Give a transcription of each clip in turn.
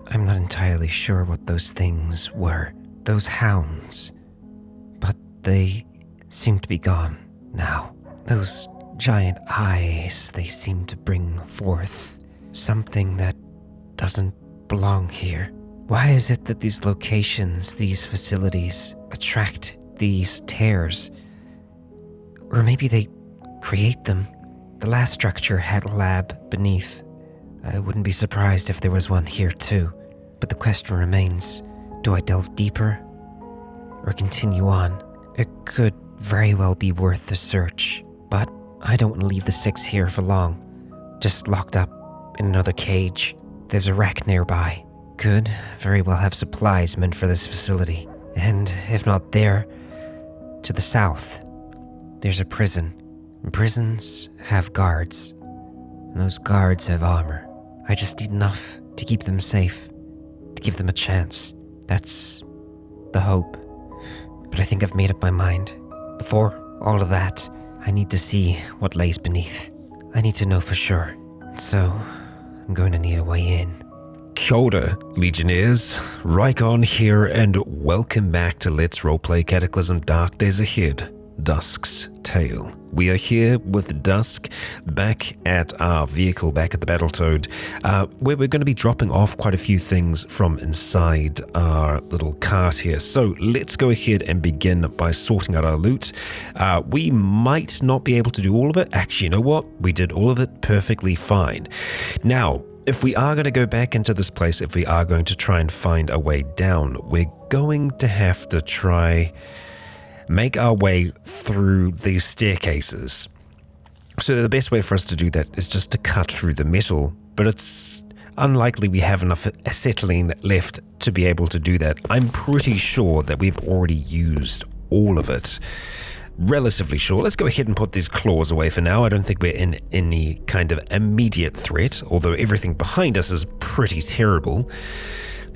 I'm not entirely sure what those things were, those hounds, but they seem to be gone now. Those giant eyes, they seem to bring forth something that doesn't belong here. Why is it that these locations, these facilities, attract these tears? Or maybe they create them. The last structure had a lab beneath. I wouldn't be surprised if there was one here too. But the question remains, do I delve deeper or continue on? It could very well be worth the search, but I don't want to leave the 6 here for long, just locked up in another cage. There's a wreck nearby. Could very well have supplies meant for this facility. And if not there, to the south, there's a prison. And prisons have guards, and those guards have armor. I just need enough to keep them safe, to give them a chance. That's the hope. But I think I've made up my mind. Before all of that, I need to see what lays beneath. I need to know for sure. So, I'm going to need a way in. Kia ora, Legionnaires. Rycon here, and welcome back to Let's Roleplay Cataclysm Dark Days Ahead, Dusk's Tale. We are here with Dusk back at our vehicle, back at the Battletoad, where we're going to be dropping off quite a few things from inside our little cart here. So let's go ahead and begin by sorting out our loot. We might not be able to do all of it. Actually, you know what? We did all of it perfectly fine. Now, if we are going to go back into this place, if we are going to try and find a way down, we're going to have to try make our way through these staircases. So the best way for us to do that is just to cut through the metal, but it's unlikely we have enough acetylene left to be able to do that. I'm pretty sure that we've already used all of it. Relatively sure. Let's go ahead and put these claws away for now. I don't think we're in any kind of immediate threat, although everything behind us is pretty terrible.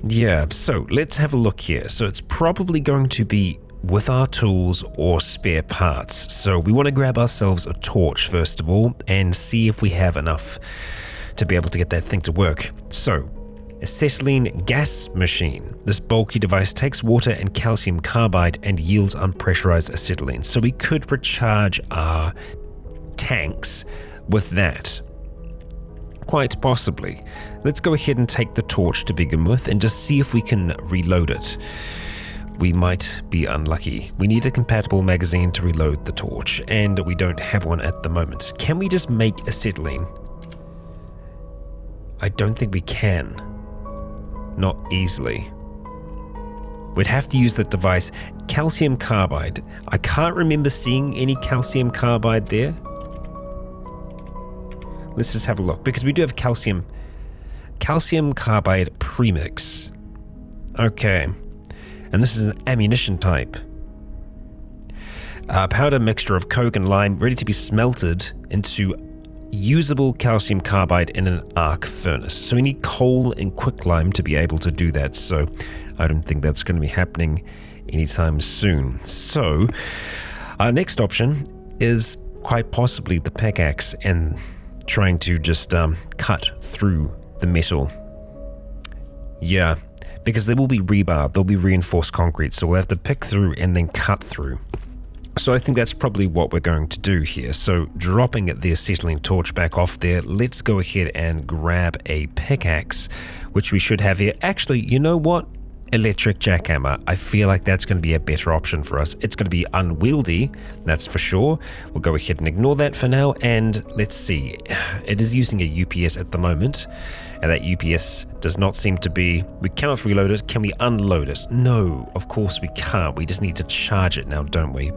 Yeah, so let's have a look here. So it's probably going to be with our tools or spare parts. So we want to grab ourselves a torch first of all and see if we have enough to be able to get that thing to work. So, acetylene gas machine. This bulky device takes water and calcium carbide and yields unpressurized acetylene. So we could recharge our tanks with that. Quite possibly. Let's go ahead and take the torch to begin with and just see if we can reload it. We might be unlucky. We need a compatible magazine to reload the torch, and we don't have one at the moment. Can we just make acetylene? I don't think we can. Not easily. We'd have to use that device. Calcium carbide. I can't remember seeing any calcium carbide there. Let's just have a look, because we do have calcium carbide premix. Okay. And this is an ammunition type. Powder mixture of coke and lime ready to be smelted into usable calcium carbide in an arc furnace. So we need coal and quicklime to be able to do that. So I don't think that's going to be happening anytime soon. So our next option is quite possibly the pickaxe and trying to just cut through the metal. Yeah. Because there will be rebar, there'll be reinforced concrete, so we'll have to pick through and then cut through. So I think that's probably what we're going to do here. So dropping the acetylene torch back off there, let's go ahead and grab a pickaxe, which we should have here. Actually, you know what? Electric jackhammer. I feel like that's going to be a better option for us. It's going to be unwieldy, that's for sure. We'll go ahead and ignore that for now, and let's see. It is using a UPS at the moment. And that UPS does not seem to be... We cannot reload it. Can we unload it? No, of course we can't. We just need to charge it now, don't we?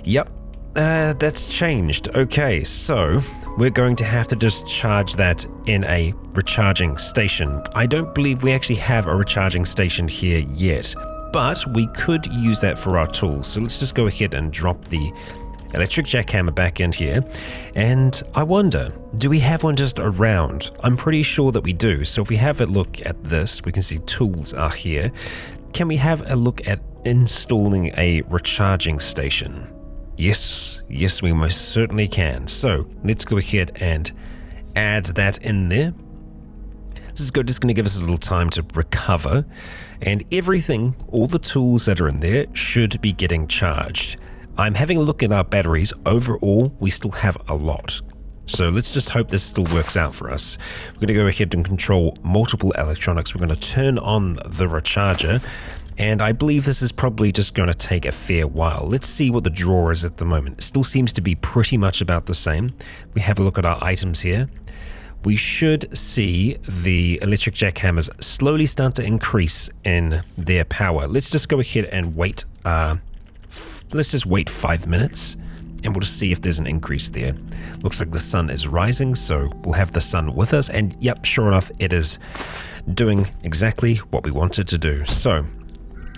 Yep, that's changed. Okay, so we're going to have to just charge that in a recharging station. I don't believe we actually have a recharging station here yet, but we could use that for our tools. So let's just go ahead and drop the electric jackhammer back in here, and I wonder, do we have one just around? I'm pretty sure that we do. So if we have a look at this, we can see tools are here. Can we have a look at installing a recharging station? Yes, we most certainly can. So let's go ahead and add that in there. This is just going to give us a little time to recover, and everything, all the tools that are in there should be getting charged. I'm having a look at our batteries. Overall, we still have a lot. So let's just hope this still works out for us. We're going to go ahead and control multiple electronics. We're going to turn on the recharger, and I believe this is probably just going to take a fair while. Let's see what the draw is at the moment. It still seems to be pretty much about the same. We have a look at our items here. We should see the electric jackhammers slowly start to increase in their power. Let's just go ahead and wait. Let's just wait 5 minutes, and we'll just see if there's an increase there. Looks like the sun is rising, so we'll have the sun with us. And yep, sure enough, it is doing exactly what we wanted to do. So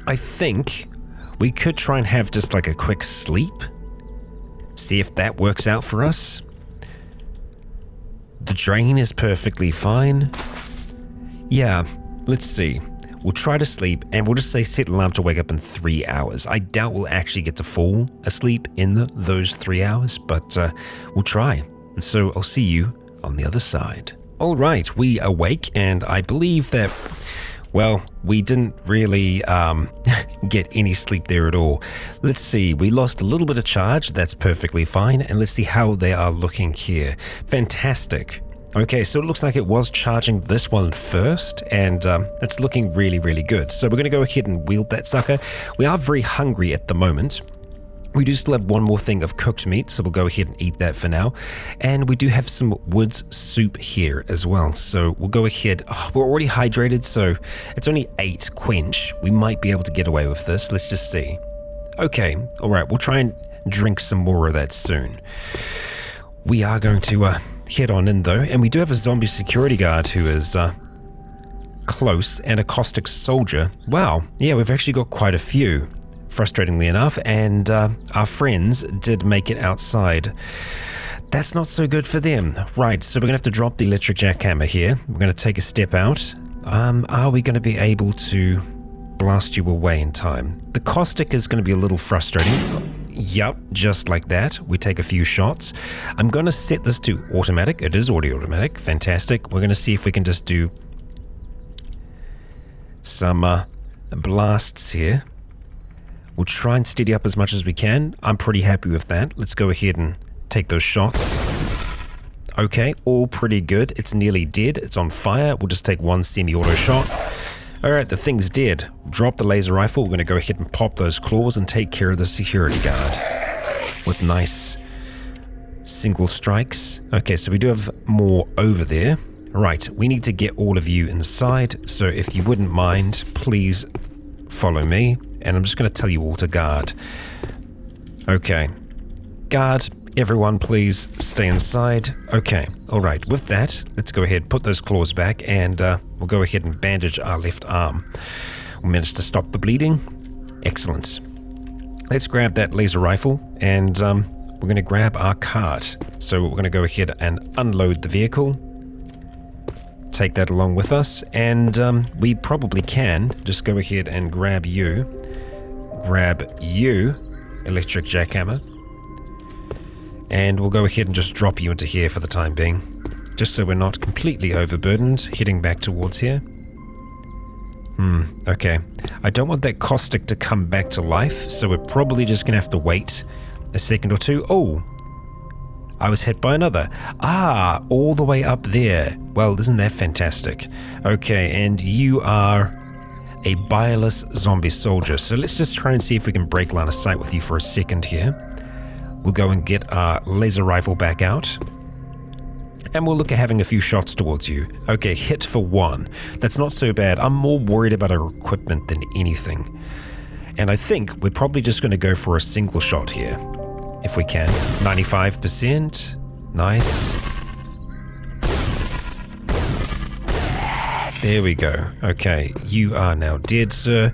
I think we could try and have just like a quick sleep. See if that works out for us. The drain is perfectly fine. Yeah, let's see. We'll try to sleep, and we'll just say set alarm to wake up in 3 hours. I doubt we'll actually get to fall asleep in those 3 hours, but we'll try. And so I'll see you on the other side. All right, we awake, and I believe that, well, we didn't really get any sleep there at all. Let's see, we lost a little bit of charge. That's perfectly fine. And let's see how they are looking here. Fantastic. Okay, so it looks like it was charging this one first, and it's looking really, really good. So we're going to go ahead and wield that sucker. We are very hungry at the moment. We do still have one more thing of cooked meat, so we'll go ahead and eat that for now. And we do have some woods soup here as well, so we'll go ahead. Oh, we're already hydrated, so it's only 8 quench. We might be able to get away with this. Let's just see. Okay, all right, we'll try and drink some more of that soon. We are going to head on in though, and we do have a zombie security guard who is close, and a caustic soldier. Wow, yeah, we've actually got quite a few, frustratingly enough, and our friends did make it outside. That's not so good for them. Right, so we're gonna have to drop the electric jackhammer here. We're gonna take a step out. Are we gonna be able to blast you away in time? The caustic is gonna be a little frustrating. Yep, just like that. We take a few shots. I'm going to set this to automatic. It is audio automatic. Fantastic. We're going to see if we can just do some blasts here. We'll try and steady up as much as we can. I'm pretty happy with that. Let's go ahead and take those shots. Okay, all pretty good. It's nearly dead. It's on fire. We'll just take one semi-auto shot. Alright, the thing's dead. Drop the laser rifle. We're going to go ahead and pop those claws and take care of the security guard with nice single strikes. Okay, so we do have more over there. Right, we need to get all of you inside, so if you wouldn't mind, please follow me, and I'm just going to tell you all to guard. Okay, guard, everyone please stay inside. Okay, alright, with that, let's go ahead, put those claws back, and we'll go ahead and bandage our left arm. We managed to stop the bleeding. Excellent. Let's grab that laser rifle, and we're going to grab our cart. So we're going to go ahead and unload the vehicle, take that along with us, and we probably can just go ahead and grab you, electric jackhammer, and we'll go ahead and just drop you into here for the time being, just so we're not completely overburdened heading back towards here. Okay. I don't want that caustic to come back to life, so we're probably just gonna have to wait a second or two. Oh, I was hit by another. Ah, all the way up there. Well, isn't that fantastic? Okay, and you are a bireless zombie soldier, so let's just try and see if we can break line of sight with you for a second here. We'll go and get our laser rifle back out, and we'll look at having a few shots towards you. Okay, hit for 1. That's not so bad. I'm more worried about our equipment than anything. And I think we're probably just going to go for a single shot here, if we can. 95%. Nice. There we go. Okay, you are now dead, sir.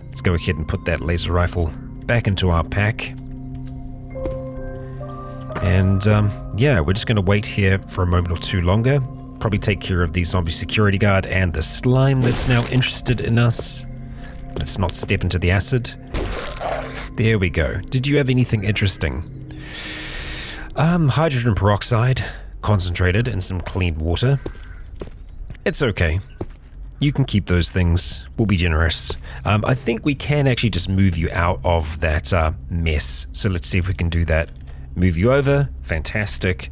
Let's go ahead and put that laser rifle back into our pack. And yeah, we're just going to wait here for a moment or two longer. Probably take care of the zombie security guard and the slime that's now interested in us. Let's not step into the acid. There we go. Did you have anything interesting? Hydrogen peroxide, concentrated in some clean water. It's okay. You can keep those things. We'll be generous. I think we can actually just move you out of that mess. So let's see if we can do that. Move you over. Fantastic.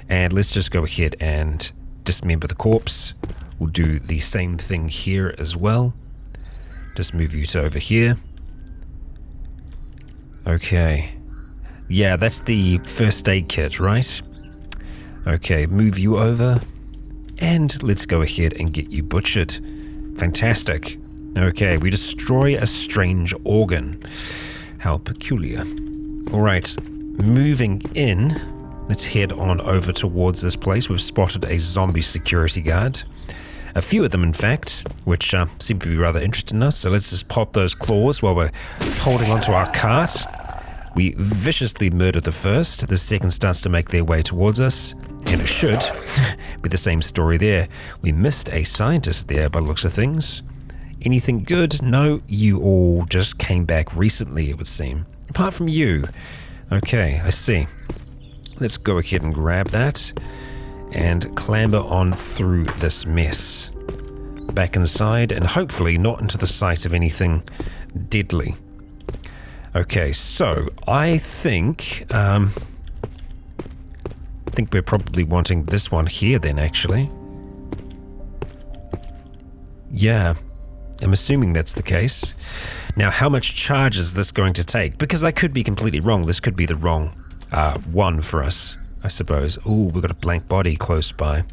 And let's just go ahead and dismember the corpse. We'll do the same thing here as well. Just move you to over here. Okay. Yeah, that's the first aid kit, right? Okay, move you over. And let's go ahead and get you butchered. Fantastic. Okay, we destroy a strange organ. How peculiar. Alright, moving in. Let's head on over towards this place. We've spotted a zombie security guard. A few of them, in fact, which seem to be rather interested in us. So let's just pop those claws while we're holding onto our cart. We viciously murder the first. The second starts to make their way towards us. And it should be the same story there. We missed a scientist there by the looks of things. Anything good? No, you all just came back recently, it would seem. Apart from you. Okay, I see. Let's go ahead and grab that and clamber on through this mess. Back inside and hopefully not into the sight of anything deadly. Okay, so I think we're probably wanting this one here then, actually. Yeah, I'm assuming that's the case. Now, how much charge is this going to take? Because I could be completely wrong. This could be the wrong one for us, I suppose. Ooh, we've got a blank body close by.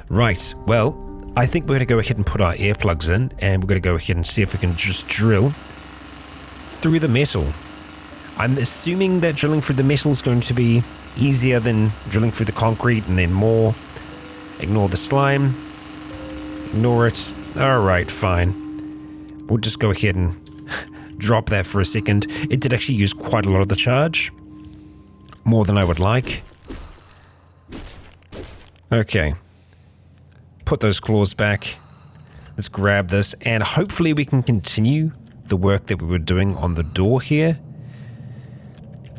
Right, well, I think we're going to go ahead and put our earplugs in, and we're going to go ahead and see if we can just drill through the metal. I'm assuming that drilling through the metal is going to be easier than drilling through the concrete and then more. Ignore the slime. Ignore it. Alright, fine. We'll just go ahead and drop that for a second. It did actually use quite a lot of the charge. More than I would like. Okay. Put those claws back. Let's grab this and hopefully we can continue the work that we were doing on the door here.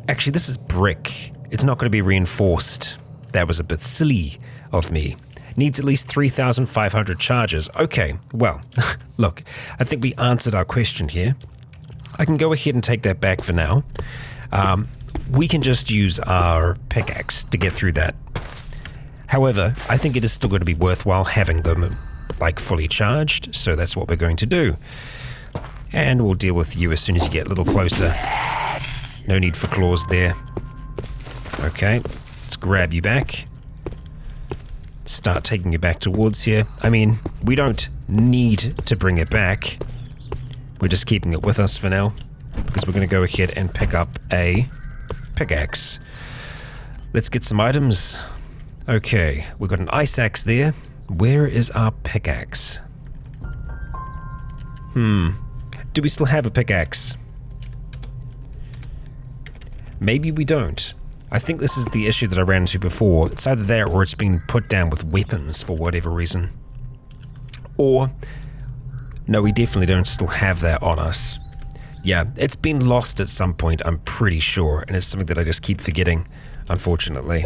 Actually, this is brick. It's not going to be reinforced. That was a bit silly of me. Needs at least 3,500 charges. Okay, well, look, I think we answered our question here. I can go ahead and take that back for now. We can just use our pickaxe to get through that. However, I think it is still going to be worthwhile having them, like, fully charged, so that's what we're going to do. And we'll deal with you as soon as you get a little closer. No need for claws there. Okay, let's grab you back. Start taking you back towards here. I mean, we don't need to bring it back. We're just keeping it with us for now, because we're going to go ahead and pick up a pickaxe. Let's get some items. Okay, we've got an ice axe there. Where is our pickaxe? Do we still have a pickaxe? Maybe we don't. I think this is the issue that I ran into before. It's either there or it's been put down with weapons for whatever reason. Or, no, we definitely don't still have that on us. Yeah, it's been lost at some point, I'm pretty sure, and it's something that I just keep forgetting, unfortunately.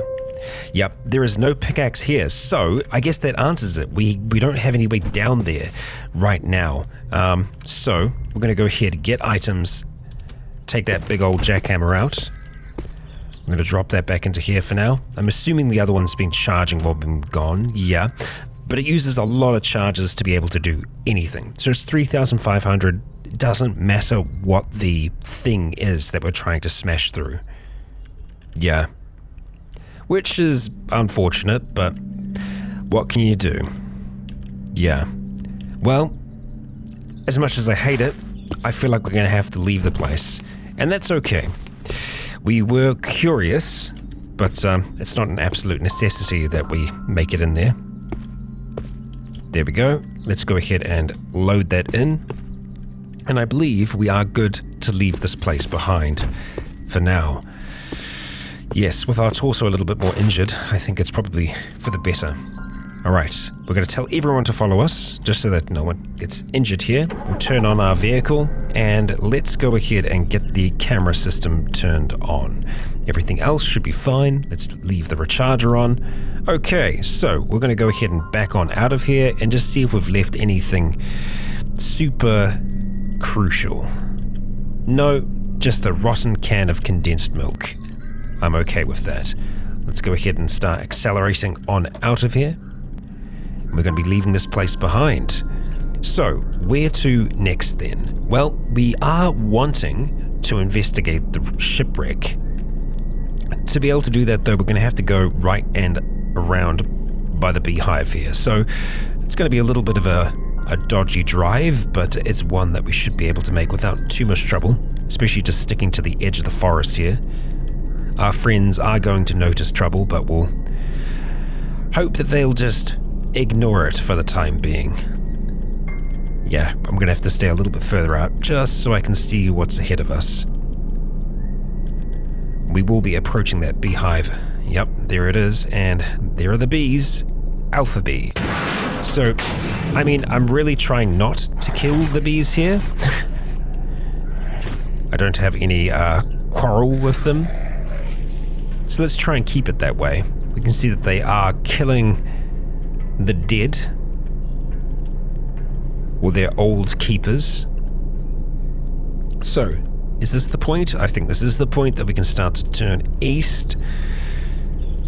Yep, there is no pickaxe here, so I guess that answers it. We don't have any way down there right now. So we're going to go ahead, get items, take that big old jackhammer out. I'm going to drop that back into here for now. I'm assuming the other one's been charging while we've been gone. Yeah, but it uses a lot of charges to be able to do anything. So it's 3,500. It doesn't matter what the thing is that we're trying to smash through. Yeah. Which is unfortunate, but what can you do? Yeah. Well, as much as I hate it, I feel like we're going to have to leave the place. And that's okay. We were curious, but it's not an absolute necessity that we make it in there. There we go. Let's go ahead and load that in. And I believe we are good to leave this place behind for now. Yes, with our torso a little bit more injured, I think it's probably for the better. Alright, we're going to tell everyone to follow us, just so that no one gets injured here. We'll turn on our vehicle, and let's go ahead and get the camera system turned on. Everything else should be fine. Let's leave the recharger on. Okay, so we're going to go ahead and back on out of here and just see if we've left anything super crucial. No, just a rotten can of condensed milk. I'm okay with that. Let's go ahead and start accelerating on out of here. We're going to be leaving this place behind. So, where to next then? Well, we are wanting to investigate the shipwreck. To be able to do that though, we're going to have to go right and around by the beehive here. So, it's going to be a little bit of a dodgy drive, but it's one that we should be able to make without too much trouble, especially just sticking to the edge of the forest here. Our friends are going to notice trouble, but we'll hope that they'll just ignore it for the time being. Yeah, I'm going to have to stay a little bit further out just so I can see what's ahead of us. We will be approaching that beehive. Yep, there it is, and there are the bees. Alpha bee. So, I mean, I'm really trying not to kill the bees here. I don't have any quarrel with them. So let's try and keep it that way. We can see that they are killing the dead, or their old keepers. So, is this the point? I think this is the point that we can start to turn east.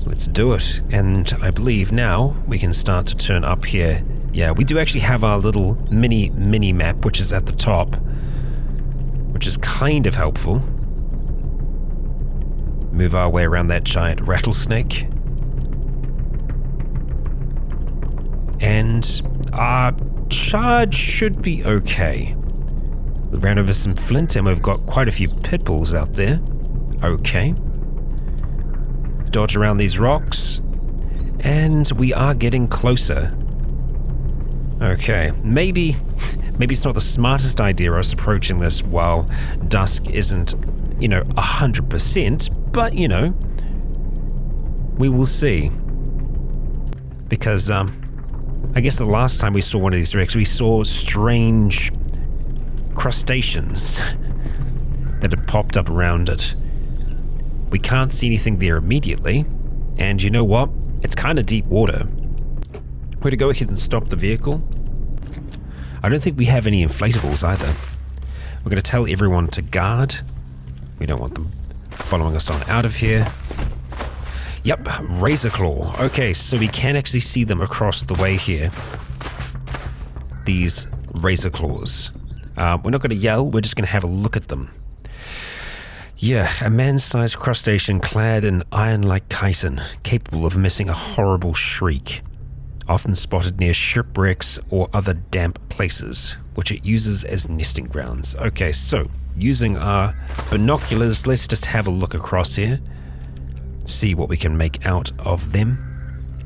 Let's do it. And I believe now we can start to turn up here. Yeah, we do actually have our little mini map, which is at the top, which is kind of helpful. Move our way around that giant rattlesnake. And our charge should be okay. We ran over some flint and we've got quite a few pit bulls out there. Okay. Dodge around these rocks. And we are getting closer. Okay, maybe it's not the smartest idea us approaching this while Dusk isn't, 100%, but, we will see. Because, I guess the last time we saw one of these wrecks, we saw strange crustaceans that had popped up around it. We can't see anything there immediately, and you know what? It's kind of deep water. We're to go ahead and stop the vehicle. I don't think we have any inflatables either. We're going to tell everyone to guard. We don't want them following us on out of here. Yep, razor claw. Okay, so we can actually see them across the way here. These razor claws. We're not going to yell, we're just going to have a look at them. Yeah, a man-sized crustacean clad in iron-like chitin, capable of emitting a horrible shriek. Often spotted near shipwrecks or other damp places, which it uses as nesting grounds. Okay, so, using our binoculars, let's just have a look across here. See what we can make out of them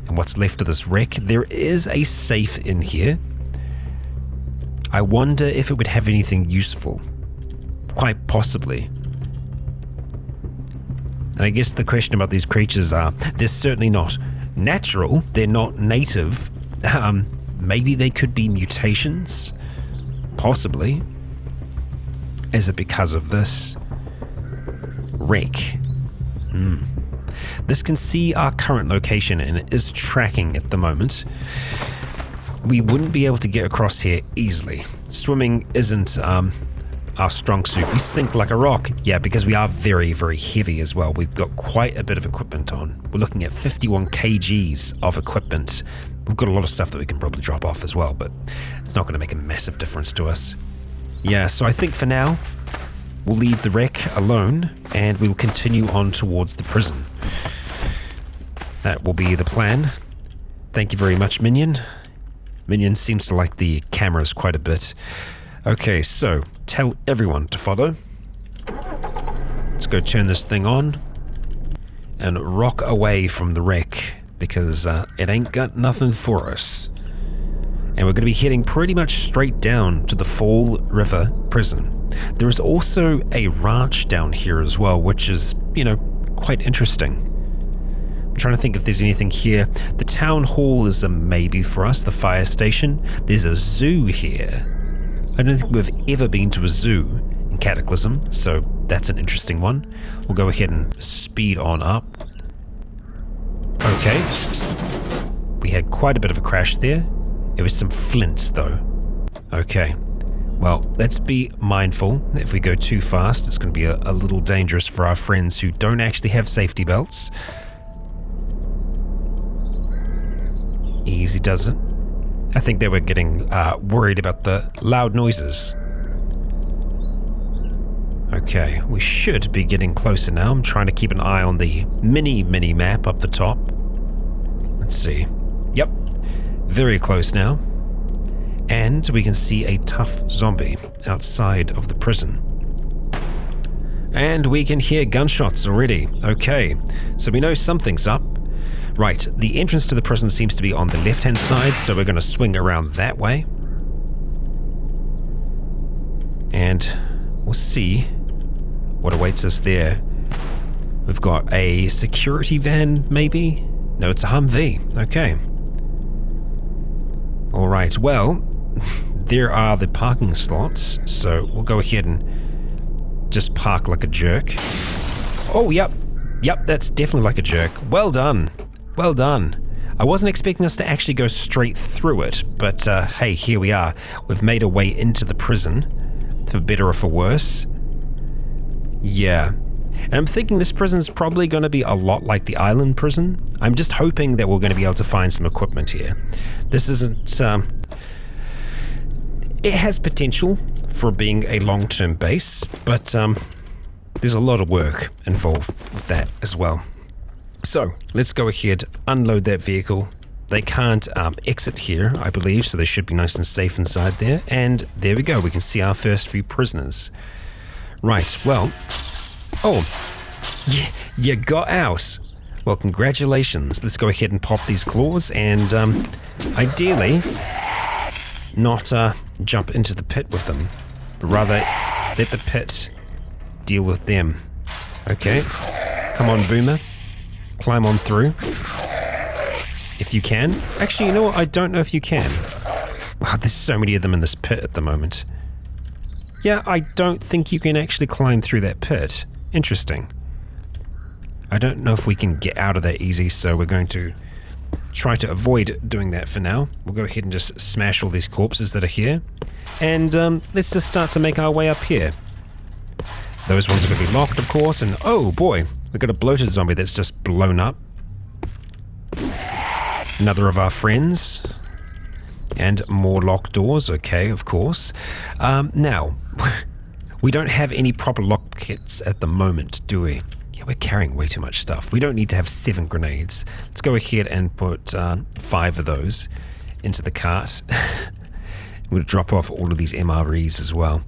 and what's left of this wreck. There is a safe in here. I wonder if it would have anything useful. Quite possibly. And I guess the question about these creatures are, they're certainly not natural, they're not native. Maybe they could be mutations? Possibly. Is it because of this wreck? This can see our current location and it is tracking at the moment. We wouldn't be able to get across here easily. Swimming isn't our strong suit. We sink like a rock. Yeah, because we are very, very heavy as well. We've got quite a bit of equipment on. We're looking at 51 kgs of equipment. We've got a lot of stuff that we can probably drop off as well, but it's not going to make a massive difference to us. Yeah, so I think for now, we'll leave the wreck alone and we'll continue on towards the prison. That will be the plan. Thank you very much, Minion. Minion seems to like the cameras quite a bit. Okay, so tell everyone to follow. Let's go turn this thing on and rock away from the wreck because it ain't got nothing for us. And we're going to be heading pretty much straight down to the Fall River prison. There is also a ranch down here as well, which is, quite interesting. I'm trying to think if there's anything here. The town hall is a maybe for us, the fire station. There's a zoo here. I don't think we've ever been to a zoo in Cataclysm, so that's an interesting one. We'll go ahead and speed on up. Okay. We had quite a bit of a crash there. It was some flints though. Okay. Well, let's be mindful. If we go too fast, it's going to be a little dangerous for our friends who don't actually have safety belts. Easy does it. I think they were getting worried about the loud noises. Okay, we should be getting closer now. I'm trying to keep an eye on the mini map up the top. Let's see. Yep, very close now. And we can see a tough zombie outside of the prison. And we can hear gunshots already. Okay, so we know something's up. Right, the entrance to the prison seems to be on the left-hand side, so we're going to swing around that way. And we'll see what awaits us there. We've got a security van, maybe? No, it's a Humvee. Okay. Alright, well, there are the parking slots, so we'll go ahead and just park like a jerk. Oh, yep. Yep, that's definitely like a jerk. Well done. Well done. I wasn't expecting us to actually go straight through it, but hey, here we are. We've made our way into the prison, for better or for worse. Yeah. And I'm thinking this prison's probably going to be a lot like the island prison. I'm just hoping that we're going to be able to find some equipment here. This isn't... it has potential for being a long-term base, but there's a lot of work involved with that as well. So, let's go ahead, unload that vehicle. They can't exit here, I believe, so they should be nice and safe inside there. And there we go, we can see our first few prisoners. Right, well... Oh, you got out. Well, congratulations. Let's go ahead and pop these claws and ideally not jump into the pit with them, but rather let the pit deal with them. Okay, come on, Boomer. Climb on through. If you can. Actually, you know what? I don't know if you can. Wow, there's so many of them in this pit at the moment. Yeah, I don't think you can actually climb through that pit. Interesting. I don't know if we can get out of there easy, so we're going to try to avoid doing that for now. We'll go ahead and just smash all these corpses that are here. And let's just start to make our way up here. Those ones are going to be locked, of course, and oh boy, we've got a bloated zombie that's just blown up. Another of our friends. And more locked doors, okay, of course. Now, we don't have any proper lock kits at the moment, do we? Yeah, we're carrying way too much stuff. We don't need to have 7 grenades. Let's go ahead and put 5 of those into the cart. We'll drop off all of these MREs as well.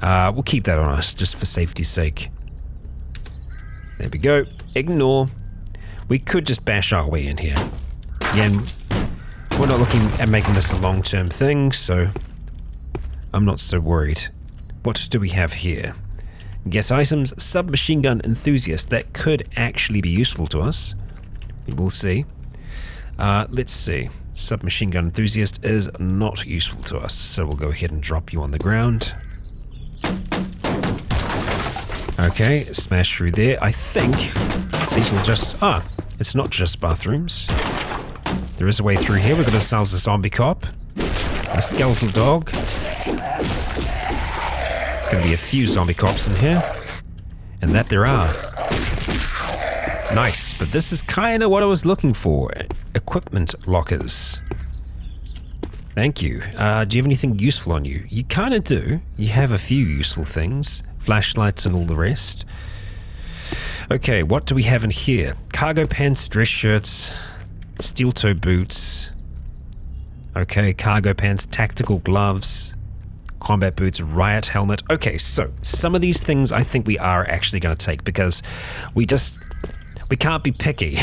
We'll keep that on us, just for safety's sake. There we go. Ignore. We could just bash our way in here. Yeah, and we're not looking at making this a long-term thing, so I'm not so worried. What do we have here? Get items, submachine gun enthusiast. That could actually be useful to us. We'll see. Let's see. Submachine gun enthusiast is not useful to us, so we'll go ahead and drop you on the ground. Okay, smash through there. I think these will just... it's not just bathrooms. There is a way through here. We've got ourselves a zombie cop. A skeletal dog. Gonna be a few zombie cops in here. And that there are. Nice, but this is kind of what I was looking for. Equipment lockers. Thank you. Do you have anything useful on you? You kind of do. You have a few useful things. Flashlights and all the rest. Okay, what do we have in here? Cargo pants, dress shirts, steel toe boots. Okay, cargo pants, tactical gloves, combat boots, riot helmet. Okay, so some of these things I think we are actually going to take because we can't be picky.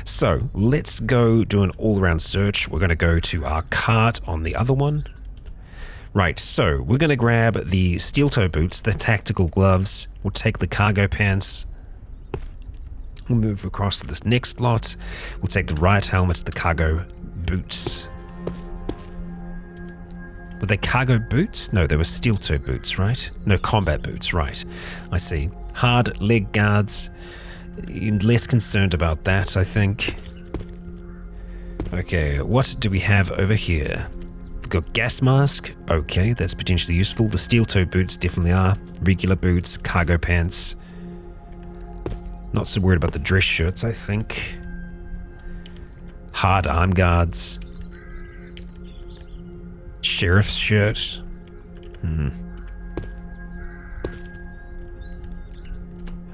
So let's go do an all-around search. We're going to go to our cart on the other one. Right, so we're going to grab the steel toe boots, the tactical gloves. We'll take the cargo pants. We'll move across to this next lot. We'll take the riot helmet, the cargo boots. With they cargo boots? No, they were steel-toe boots, right? No, combat boots, right. I see. Hard leg guards. Less concerned about that, I think. Okay, what do we have over here? We've got gas mask. Okay, that's potentially useful. The steel-toe boots definitely are. Regular boots, cargo pants. Not so worried about the dress shirts, I think. Hard arm guards. Sheriff's shirt.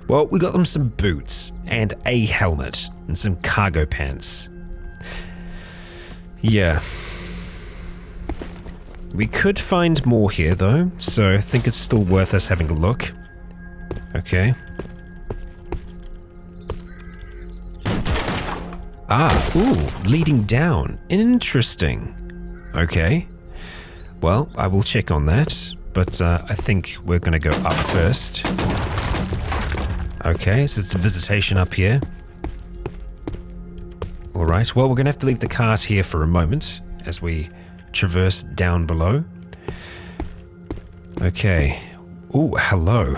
Well, we got them some boots and a helmet and some cargo pants. Yeah. We could find more here though, so I think it's still worth us having a look. Okay. Leading down. Interesting. Okay. Well, I will check on that, but I think we're going to go up first. Okay, so it's a visitation up here. Alright, well, we're going to have to leave the cart here for a moment as we traverse down below. Okay. Ooh, hello.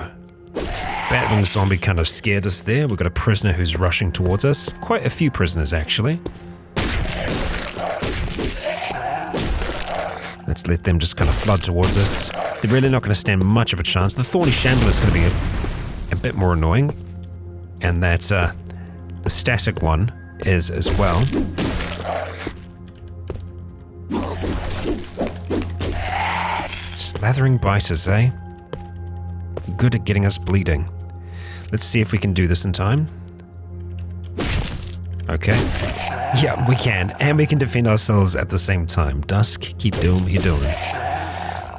Batwing zombie kind of scared us there. We've got a prisoner who's rushing towards us. Quite a few prisoners, actually. Let's let them just kind of flood towards us. They're really not going to stand much of a chance. The thorny shambler is going to be a bit more annoying. And that the static one is as well. Slathering biters, eh? Good at getting us bleeding. Let's see if we can do this in time. Okay. Yeah, we can. And we can defend ourselves at the same time. Dusk, keep doing what you're doing.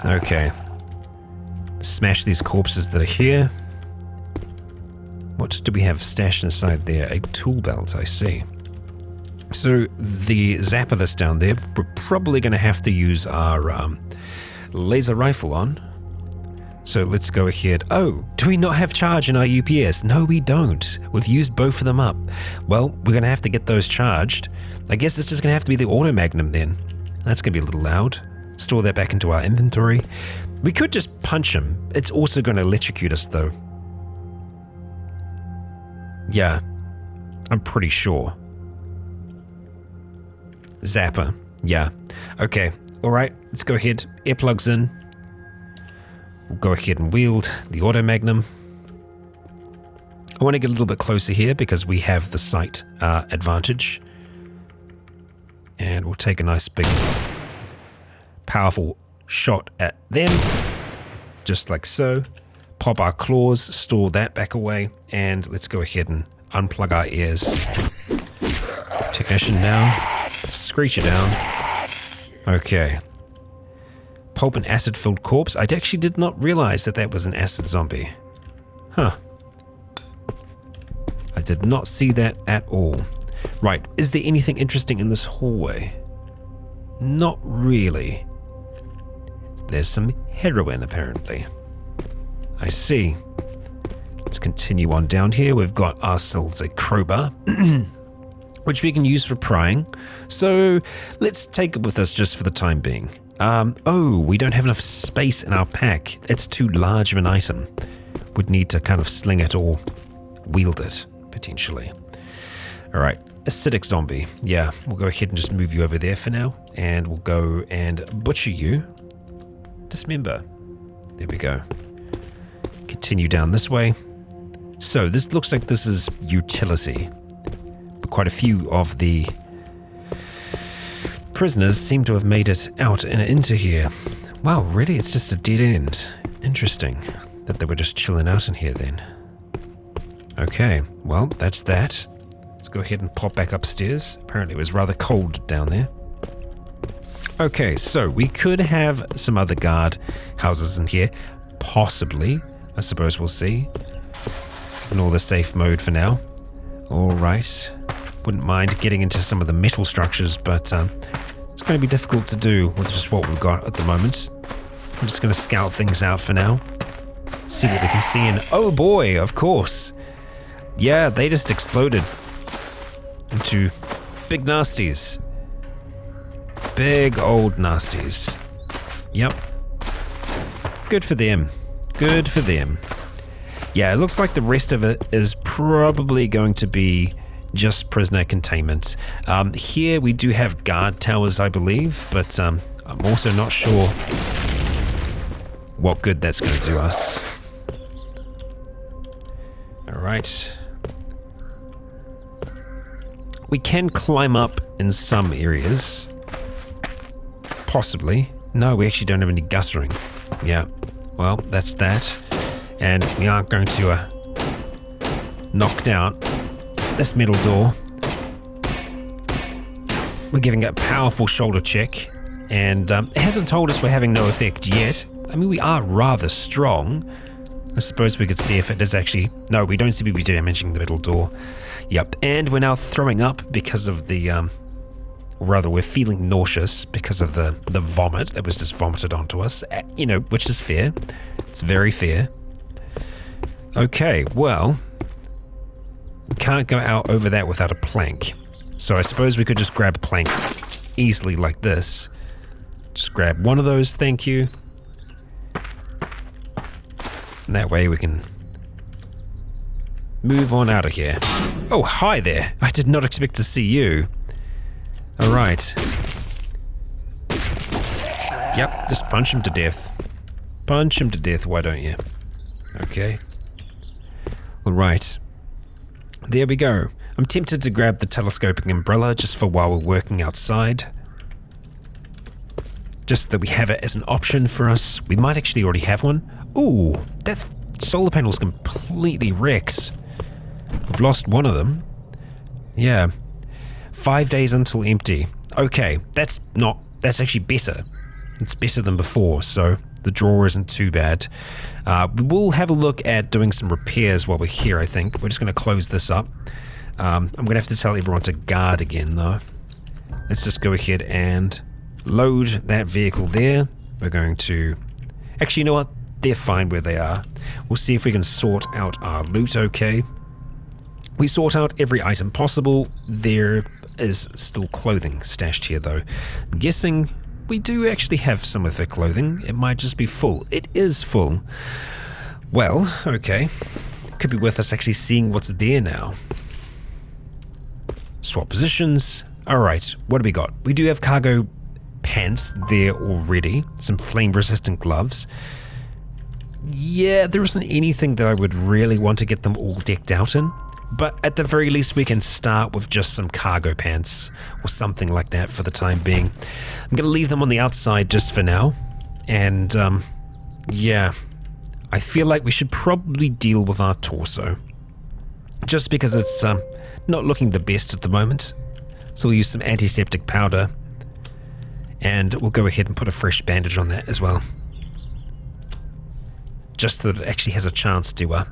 Okay. Smash these corpses that are here. What do we have stashed inside there? A tool belt, I see. So the zapper that's down there, we're probably going to have to use our laser rifle on. So let's go ahead. Oh, do we not have charge in our UPS? No, we don't. We've used both of them up. Well, we're going to have to get those charged. I guess it's just going to have to be the auto magnum then. That's going to be a little loud. Store that back into our inventory. We could just punch him. It's also going to electrocute us though. Yeah, I'm pretty sure. Zapper. Yeah. Okay. All right. Let's go ahead. Earplugs in. We'll go ahead and wield the auto magnum. I want to get a little bit closer here because we have the sight advantage. And we'll take a nice big powerful shot at them. Just like so. Pop our claws, store that back away, and let's go ahead and unplug our ears. Technician down. Screecher down. Okay. Pulp and acid-filled corpse. I actually did not realize that that was an acid zombie. Huh. I did not see that at all. Right, is there anything interesting in this hallway? Not really. There's some heroin, apparently. I see. Let's continue on down here. We've got ourselves a crowbar, which we can use for prying. So let's take it with us just for the time being. Oh, we don't have enough space in our pack. It's too large of an item. Would need to kind of sling it or wield it, potentially. All right, acidic zombie. Yeah, we'll go ahead and just move you over there for now. And we'll go and butcher you. Dismember. There we go. Continue down this way. So this looks like this is utility. But quite a few of the prisoners seem to have made it out and into here. Wow, really? It's just a dead end. Interesting that they were just chilling out in here then. Okay, well, that's that. Let's go ahead and pop back upstairs. Apparently it was rather cold down there. Okay, so we could have some other guard houses in here. Possibly. I suppose we'll see. Ignore the safe mode for now. Alright. Wouldn't mind getting into some of the metal structures, but it's going to be difficult to do with just what we've got at the moment. I'm just going to scout things out for now. See what we can see in... Oh boy, of course. Yeah, they just exploded into big nasties. Big old nasties. Yep. Good for them. Good for them. Yeah, it looks like the rest of it is probably going to be just prisoner containment. Here we do have guard towers, I believe, but I'm also not sure what good that's going to do us. Alright. We can climb up in some areas. Possibly. No, we actually don't have any guttering. Yeah, well, that's that. And we aren't going to knock down this metal door. We're giving it a powerful shoulder check, and it hasn't told us we're having no effect yet. I mean, we are rather strong. I suppose we could see if it is actually... No, we don't seem to be damaging the metal door. Yep, and we're now throwing up because of the... or rather, we're feeling nauseous because of the vomit that was just vomited onto us. You know, which is fair. It's very fair. Okay, well... We can't go out over that without a plank. So I suppose we could just grab a plank easily like this. Just grab one of those, thank you. And that way we can move on out of here. Oh, hi there. I did not expect to see you. Alright. Yep, just punch him to death. Punch him to death, why don't you? Okay. Alright. There we go. I'm tempted to grab the telescoping umbrella just for while we're working outside. Just that we have it as an option for us. We might actually already have one. Ooh, that solar panel's completely wrecked. We've lost one of them. Yeah. 5 days until empty. Okay, that's actually better. It's better than before, so the draw isn't too bad. We will have a look at doing some repairs while we're here, I think. We're just going to close this up. I'm going to have to tell everyone to guard again, though. Let's just go ahead and load that vehicle there. We're going to... Actually, you know what? They're fine where they are. We'll see if we can sort out our loot okay. We sort out every item possible. There is still clothing stashed here, though. I'm guessing we do actually have some of their clothing. It might just be full. It is full. Well, okay. Could be worth us actually seeing what's there now. Swap positions. Alright, what do we got? We do have cargo pants there already. Some flame-resistant gloves. Yeah, there isn't anything that I would really want to get them all decked out in. But at the very least, we can start with just some cargo pants or something like that for the time being. I'm going to leave them on the outside just for now. And, yeah, I feel like we should probably deal with our torso. Just because it's not looking the best at the moment. So we'll use some antiseptic powder. And we'll go ahead and put a fresh bandage on that as well. Just so that it actually has a chance to,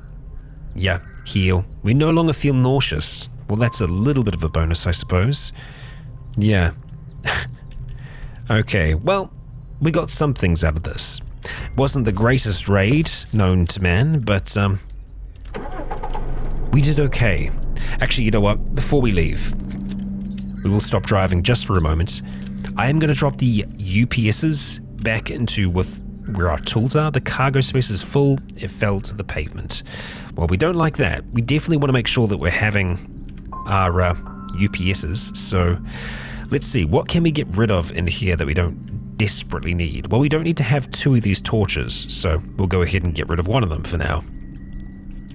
yeah, heal. We no longer feel nauseous. Well, that's a little bit of a bonus, I suppose. Yeah. Okay, well, we got some things out of this. Wasn't the greatest raid known to man, but we did okay. Actually, you know what? Before we leave, we will stop driving just for a moment. I am going to drop the UPSs back into where our tools are. The cargo space is full. It fell to the pavement. Well, we don't like that. We definitely want to make sure that we're having our UPSs. So let's see. What can we get rid of in here that we don't desperately need? Well, we don't need to have 2 of these torches. So we'll go ahead and get rid of one of them for now.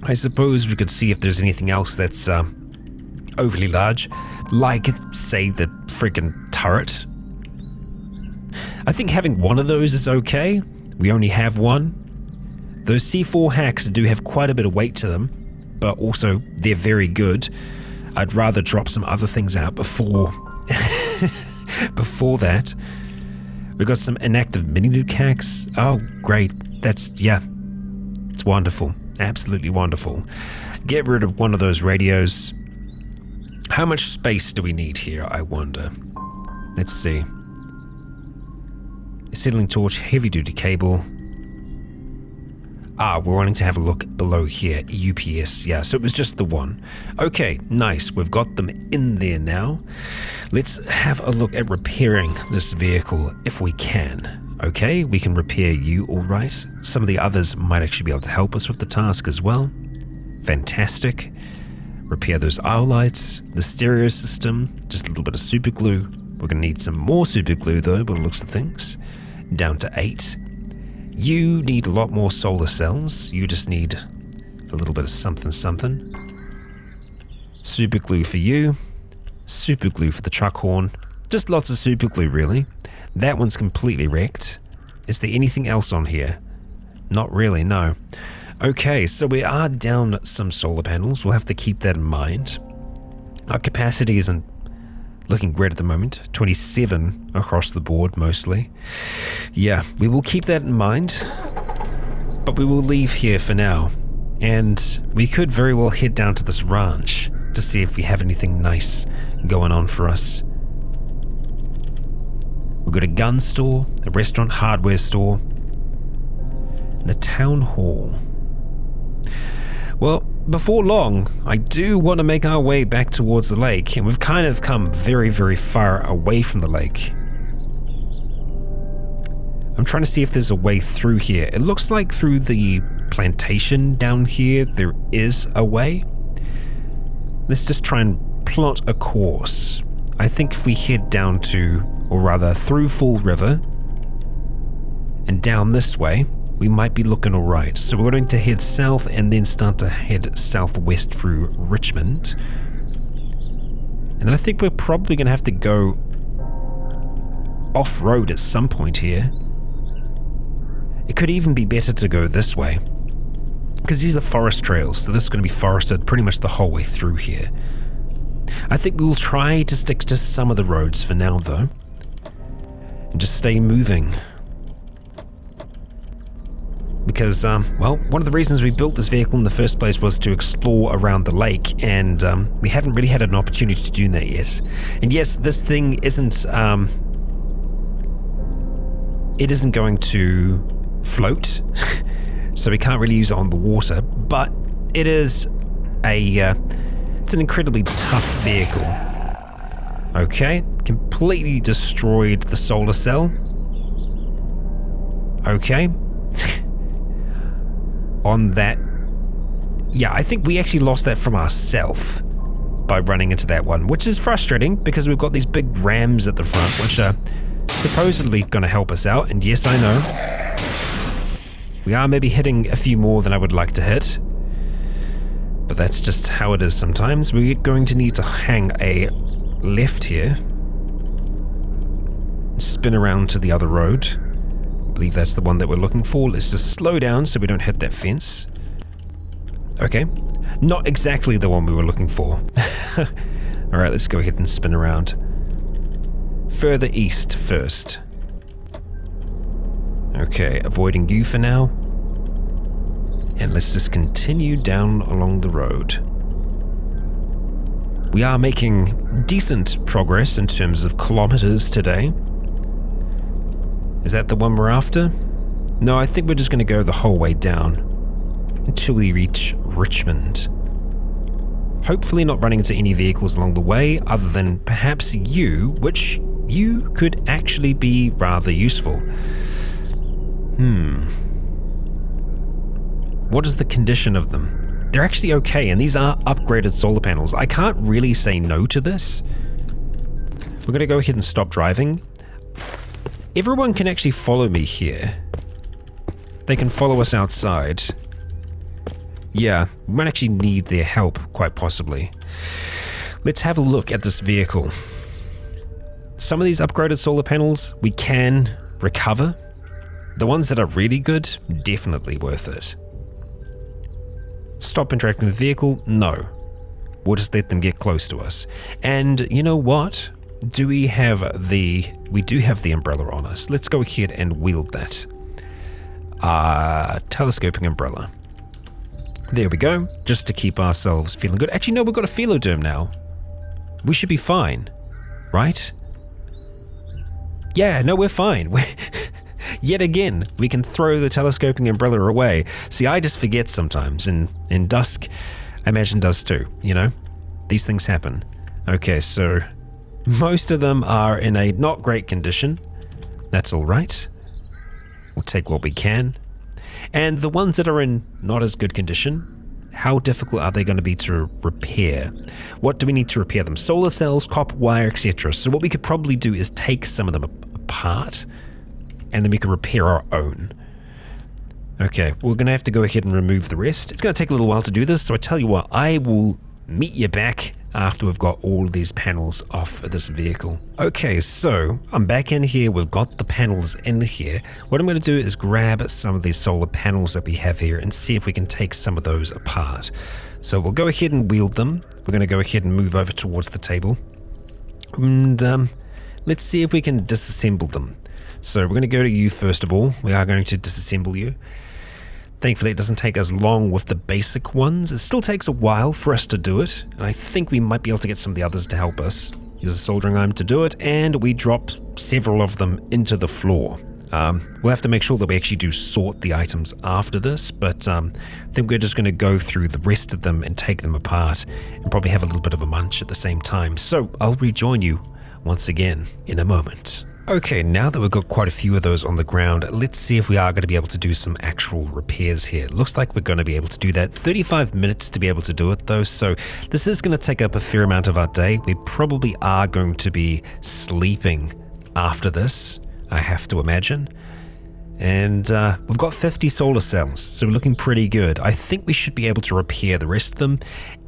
I suppose we could see if there's anything else that's overly large. Like, say, the freaking turret. I think having one of those is okay. We only have one. Those C4 hacks do have quite a bit of weight to them, but also they're very good. I'd rather drop some other things out before before that. We've got some inactive mini-nuke hacks. Oh, great. Yeah, it's wonderful. Absolutely wonderful. Get rid of one of those radios. How much space do we need here, I wonder? Let's see. Acetylene torch, heavy-duty cable. We're wanting to have a look below here. UPS, yeah, so it was just the one. Okay, nice. We've got them in there now. Let's have a look at repairing this vehicle if we can. Okay, we can repair you all right. Some of the others might actually be able to help us with the task as well. Fantastic. Repair those aisle lights, the stereo system, just a little bit of super glue. We're going to need some more super glue though, by the looks of things. Down to 8. You need a lot more solar cells. You just need a little bit of something. Super glue for you. Super glue for the truck horn. Just lots of super glue, really. That one's completely wrecked. Is there anything else on here? Not really, no. Okay, so we are down some solar panels. We'll have to keep that in mind. Our capacity isn't looking great at the moment. 27 across the board, mostly. Yeah, we will keep that in mind. But we will leave here for now. And we could very well head down to this ranch to see if we have anything nice going on for us. We've got a gun store, a restaurant hardware store, and a town hall. Well, before long, I do want to make our way back towards the lake, and we've kind of come very, very far away from the lake. I'm trying to see if there's a way through here. It looks like through the plantation down here, there is a way. Let's just try and plot a course. I think if we head down to, or rather through Fall River, and down this way, we might be looking alright. So we're going to head south and then start to head southwest through Richmond. And then I think we're probably going to have to go off-road at some point here. It could even be better to go this way, because these are forest trails, so this is going to be forested pretty much the whole way through here. I think we will try to stick to some of the roads for now, though, and just stay moving. Because, well, one of the reasons we built this vehicle in the first place was to explore around the lake, and we haven't really had an opportunity to do that yet. And yes, this thing isn't, it isn't going to float, so we can't really use it on the water, but it is it's an incredibly tough vehicle. Okay, completely destroyed the solar cell. Okay. On that, yeah, I think we actually lost that from ourselves by running into that one, which is frustrating because we've got these big rams at the front, which are supposedly going to help us out. And yes, I know we are maybe hitting a few more than I would like to hit, but that's just how it is sometimes. We're going to need to hang a left here, spin around to the other road. I believe that's the one that we're looking for. Let's just slow down so we don't hit that fence. Okay, not exactly the one we were looking for. Alright, let's go ahead and spin around. Further east first. Okay, avoiding you for now. And let's just continue down along the road. We are making decent progress in terms of kilometers today. Is that the one we're after? No, I think we're just going to go the whole way down until we reach Richmond. Hopefully not running into any vehicles along the way other than perhaps you, which you could actually be rather useful. What is the condition of them? They're actually okay, and these are upgraded solar panels. I can't really say no to this. We're going to go ahead and stop driving. Everyone can actually follow me here. They can follow us outside. Yeah, we might actually need their help, quite possibly. Let's have a look at this vehicle. Some of these upgraded solar panels we can recover. The ones that are really good, definitely worth it. Stop interacting with the vehicle? No. We'll just let them get close to us. And you know what? We do have the umbrella on us. Let's go ahead and wield that. Telescoping umbrella. There we go, just to keep ourselves feeling good. Actually, no, we've got a Philoderm now. We should be fine, right? Yeah, no, we're fine. Yet again, we can throw the telescoping umbrella away. See, I just forget sometimes, and in Dusk, I imagine does too, you know? These things happen. Okay, so most of them are in a not great condition. That's all right. We'll take what we can. And the ones that are in not as good condition, how difficult are they going to be to repair? What do we need to repair them? Solar cells, copper wire, etc. So what we could probably do is take some of them apart, and then we can repair our own. Okay, we're going to have to go ahead and remove the rest. It's going to take a little while to do this, so I tell you what, I will meet you back after we've got all these panels off this vehicle. Okay, so I'm back in here. We've got the panels in here. What I'm going to do is grab some of these solar panels that we have here and see if we can take some of those apart. So we'll go ahead and wield them. We're going to go ahead and move over towards the table. And let's see if we can disassemble them. So we're going to go to you first of all. We are going to disassemble you. Thankfully, it doesn't take us long with the basic ones. It still takes a while for us to do it, and I think we might be able to get some of the others to help us. Use a soldering iron to do it, and we drop several of them into the floor. We'll have to make sure that we actually do sort the items after this, but I think we're just going to go through the rest of them and take them apart, and probably have a little bit of a munch at the same time. So I'll rejoin you once again in a moment. Okay, now that we've got quite a few of those on the ground, let's see if we are going to be able to do some actual repairs here. Looks like we're going to be able to do that. 35 minutes to be able to do it though, so this is going to take up a fair amount of our day. We probably are going to be sleeping after this, I have to imagine. And we've got 50 solar cells, so we're looking pretty good. I think we should be able to repair the rest of them,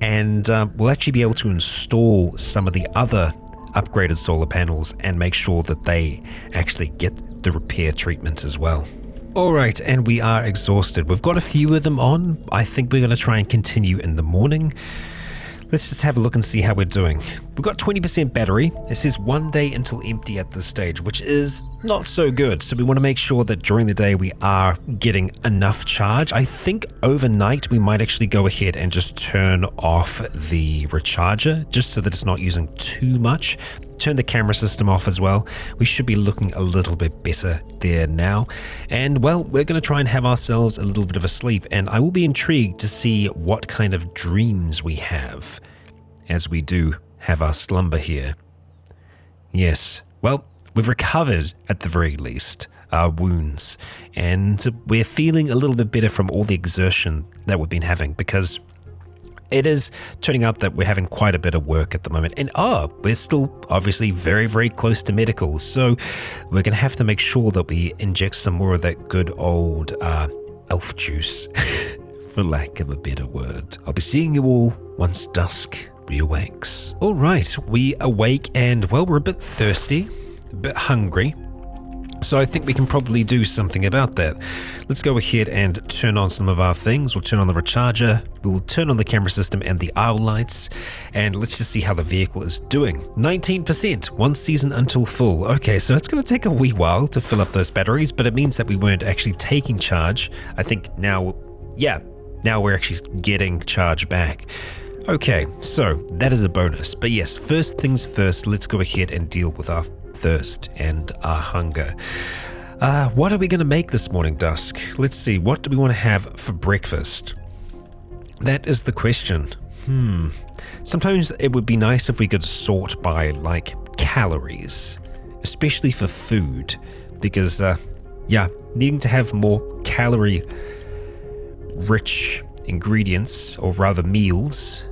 and we'll actually be able to install some of the other upgraded solar panels and make sure that they actually get the repair treatment as well. Alright, and we are exhausted. We've got a few of them on. I think we're going to try and continue in the morning. Let's just have a look and see how we're doing. We've got 20% battery. It says 1 day until empty at this stage, which is not so good. So we want to make sure that during the day we are getting enough charge. I think overnight we might actually go ahead and just turn off the recharger just so that it's not using too much. Turn the camera system off as well. We should be looking a little bit better there now. And well, we're going to try and have ourselves a little bit of a sleep, and I will be intrigued to see what kind of dreams we have as we do have our slumber here. Yes, well, we've recovered at the very least our wounds, and we're feeling a little bit better from all the exertion that we've been having, because it is turning out that we're having quite a bit of work at the moment. And we're still obviously very, very close to medical. So we're going to have to make sure that we inject some more of that good old elf juice, for lack of a better word. I'll be seeing you all once Dusk reawakes. All right, we awake, and well, we're a bit thirsty, a bit hungry. So I think we can probably do something about that. Let's go ahead and turn on some of our things. We'll turn on the recharger, we'll turn on the camera system and the owl lights, and let's just see how the vehicle is doing. 19%, 1 season until full. Okay, so it's going to take a wee while to fill up those batteries, but it means that we weren't actually taking charge. I think now we're actually getting charge back. Okay, so that is a bonus. But yes, first things first, let's go ahead and deal with our thirst and our hunger. What are we going to make this morning, Dusk? Let's see, what do we want to have for breakfast? That is the question. Sometimes it would be nice if we could sort by like calories, especially for food, because needing to have more calorie rich ingredients, or rather meals,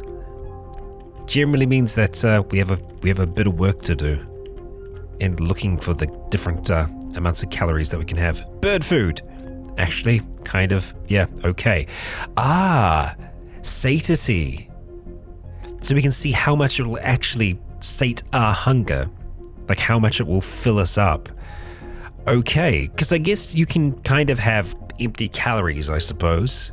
generally means that we have a bit of work to do and looking for the different amounts of calories that we can have. Bird food, actually, kind of, okay. Satiety. So we can see how much it will actually sate our hunger, like how much it will fill us up. Okay, because I guess you can kind of have empty calories, I suppose.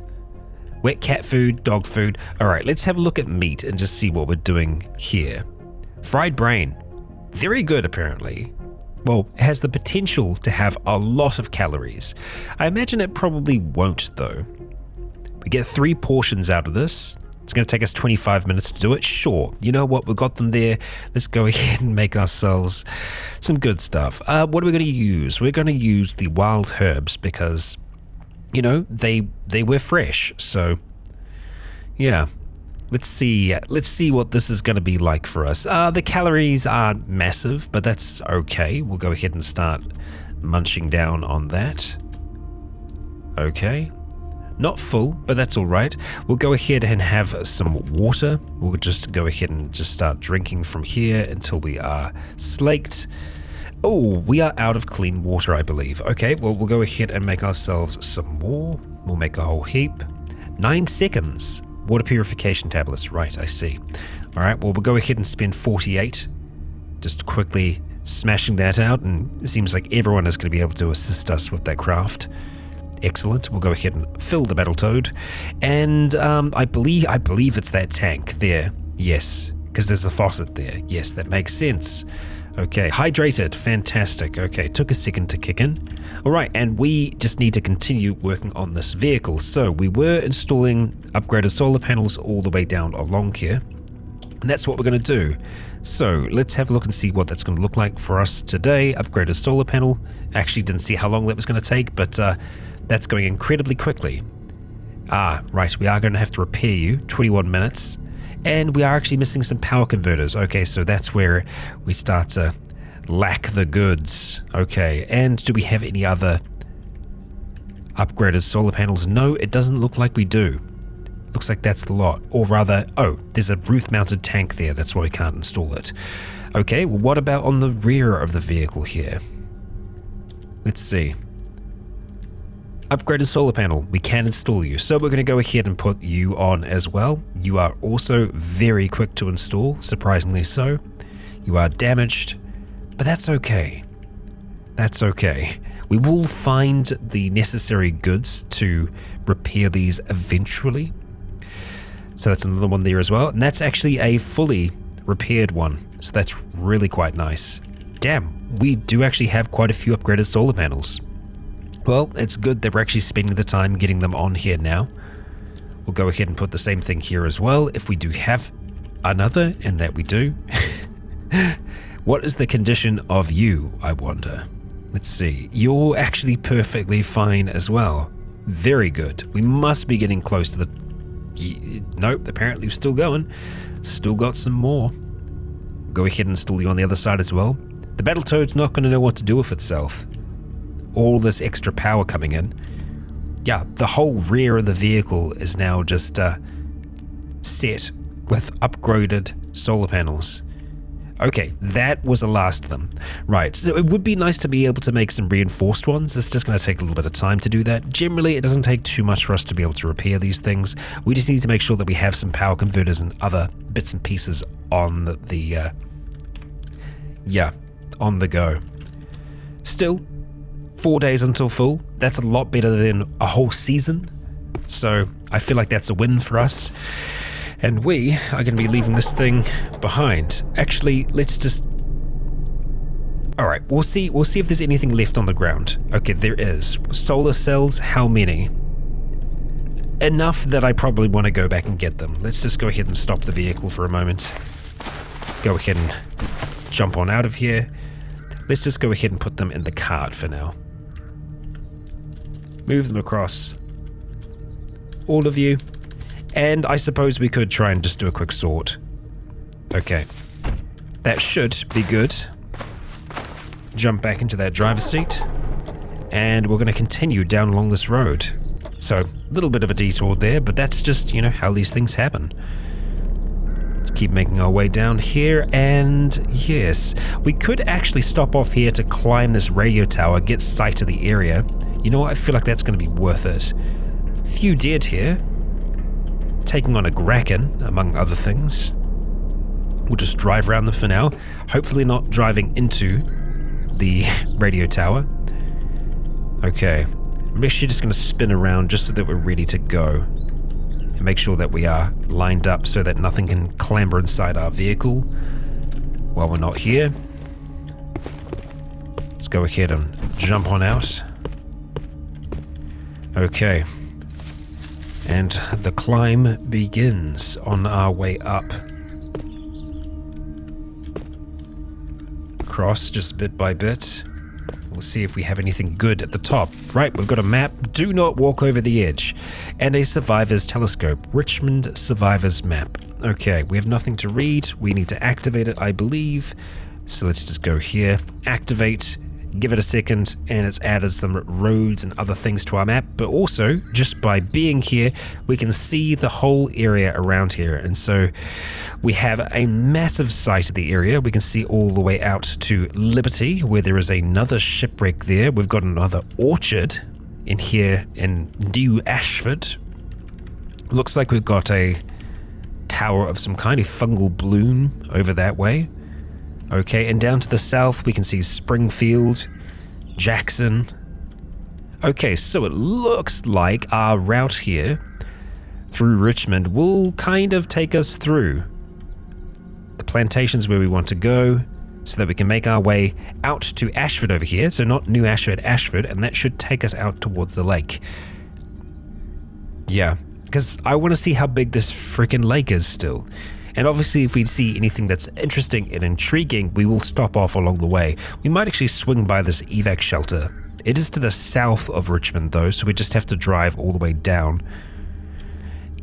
Wet cat food, dog food. All right, let's have a look at meat and just see what we're doing here. Fried brain. Very good, apparently. Well, it has the potential to have a lot of calories. I imagine it probably won't, though. We get 3 portions out of this. It's going to take us 25 minutes to do it. Sure, you know what? We've got them there. Let's go ahead and make ourselves some good stuff. What are we going to use? We're going to use the wild herbs because, you know, they were fresh. So, yeah. Let's see what this is going to be like for us. The calories aren't massive, but that's okay. We'll go ahead and start munching down on that. Okay. Not full, but that's all right. We'll go ahead and have some water. We'll just go ahead and just start drinking from here until we are slaked. Oh, we are out of clean water, I believe. Okay, well, we'll go ahead and make ourselves some more. We'll make a whole heap. 9 seconds. Water purification tablets. Right, I see. All right, well, we'll go ahead and spend 48. Just quickly smashing that out, and it seems like everyone is going to be able to assist us with that craft. Excellent. We'll go ahead and fill the Battletoad. And I believe it's that tank there. Yes, because there's a faucet there. Yes, that makes sense. Okay, hydrated. Fantastic. Okay, took a second to kick in. All right, and we just need to continue working on this vehicle. So we were installing upgraded solar panels all the way down along here. And that's what we're going to do. So let's have a look and see what that's going to look like for us today. Upgraded solar panel. Actually didn't see how long that was going to take, but that's going incredibly quickly. Right, we are going to have to repair you. 21 minutes. And we are actually missing some power converters. Okay, so that's where we start to lack the goods. Okay, and do we have any other upgraded solar panels? No, it doesn't look like we do. Looks like that's the lot. Or rather, oh, there's a roof-mounted tank there. That's why we can't install it. Okay, well, what about on the rear of the vehicle here? Let's see. Upgraded solar panel, we can install you. So we're going to go ahead and put you on as well. You are also very quick to install, surprisingly so. You are damaged, but that's okay. That's okay. We will find the necessary goods to repair these eventually. So that's another one there as well. And that's actually a fully repaired one. So that's really quite nice. Damn, we do actually have quite a few upgraded solar panels. Well, it's good that we're actually spending the time getting them on here now. We'll go ahead and put the same thing here as well if we do have another, and that we do. What is the condition of you, I wonder? Let's see. You're actually perfectly fine as well. Very good. We must be getting close to the... Nope, apparently we're still going. Still got some more. Go ahead and install you on the other side as well. The Battletoad's not going to know what to do with itself. All this extra power coming in. Yeah, the whole rear of the vehicle is now just set with upgraded solar panels. Okay, that was the last of them. Right, so it would be nice to be able to make some reinforced ones. It's just going to take a little bit of time to do that. Generally, it doesn't take too much for us to be able to repair these things. We just need to make sure that we have some power converters and other bits and pieces on the on the go. Still, 4 days until full. That's a lot better than a whole season. So I feel like that's a win for us. And we are going to be leaving this thing behind. Actually, let's just... Alright, we'll see if there's anything left on the ground. Okay, there is. Solar cells, how many? Enough that I probably want to go back and get them. Let's just go ahead and stop the vehicle for a moment. Go ahead and jump on out of here. Let's just go ahead and put them in the cart for now. Move them across. All of you. And I suppose we could try and just do a quick sort. Okay. That should be good. Jump back into that driver's seat. And we're going to continue down along this road. So, a little bit of a detour there, but that's just, you know, how these things happen. Let's keep making our way down here, and yes, we could actually stop off here to climb this radio tower, get sight of the area. You know what, I feel like that's going to be worth it. Few dead here. Taking on a Rycon, among other things. We'll just drive around them for now. Hopefully not driving into the radio tower. Okay. I'm actually just going to spin around just so that we're ready to go. And make sure that we are lined up so that nothing can clamber inside our vehicle while we're not here. Let's go ahead and jump on out. Okay. And the climb begins on our way up. Across just bit by bit. We'll see if we have anything good at the top. Right, we've got a map. Do not walk over the edge. And a survivor's telescope. Richmond survivor's map. Okay, we have nothing to read. We need to activate it, I believe. So let's just go here. Activate. give it a second, and it's added some roads and other things to our map, but also just by being here we can see the whole area around here. And so we have a massive sight of the area. We can see all the way out to Liberty, where there is another shipwreck there. We've got another orchard in here in New Ashford. Looks like we've got a tower of some kind of fungal bloom over that way. Okay, and down to the south we can see Springfield, Jackson. Okay, so it looks like our route here through Richmond will kind of take us through the plantations where we want to go, so that we can make our way out to Ashford over here. So not New Ashford, Ashford, and that should take us out towards the lake. Yeah, because I want to see how big this freaking lake is still. And obviously if we see anything that's interesting and intriguing, we will stop off along the way. We might actually swing by this evac shelter. It is to the south of Richmond though, so we just have to drive all the way down.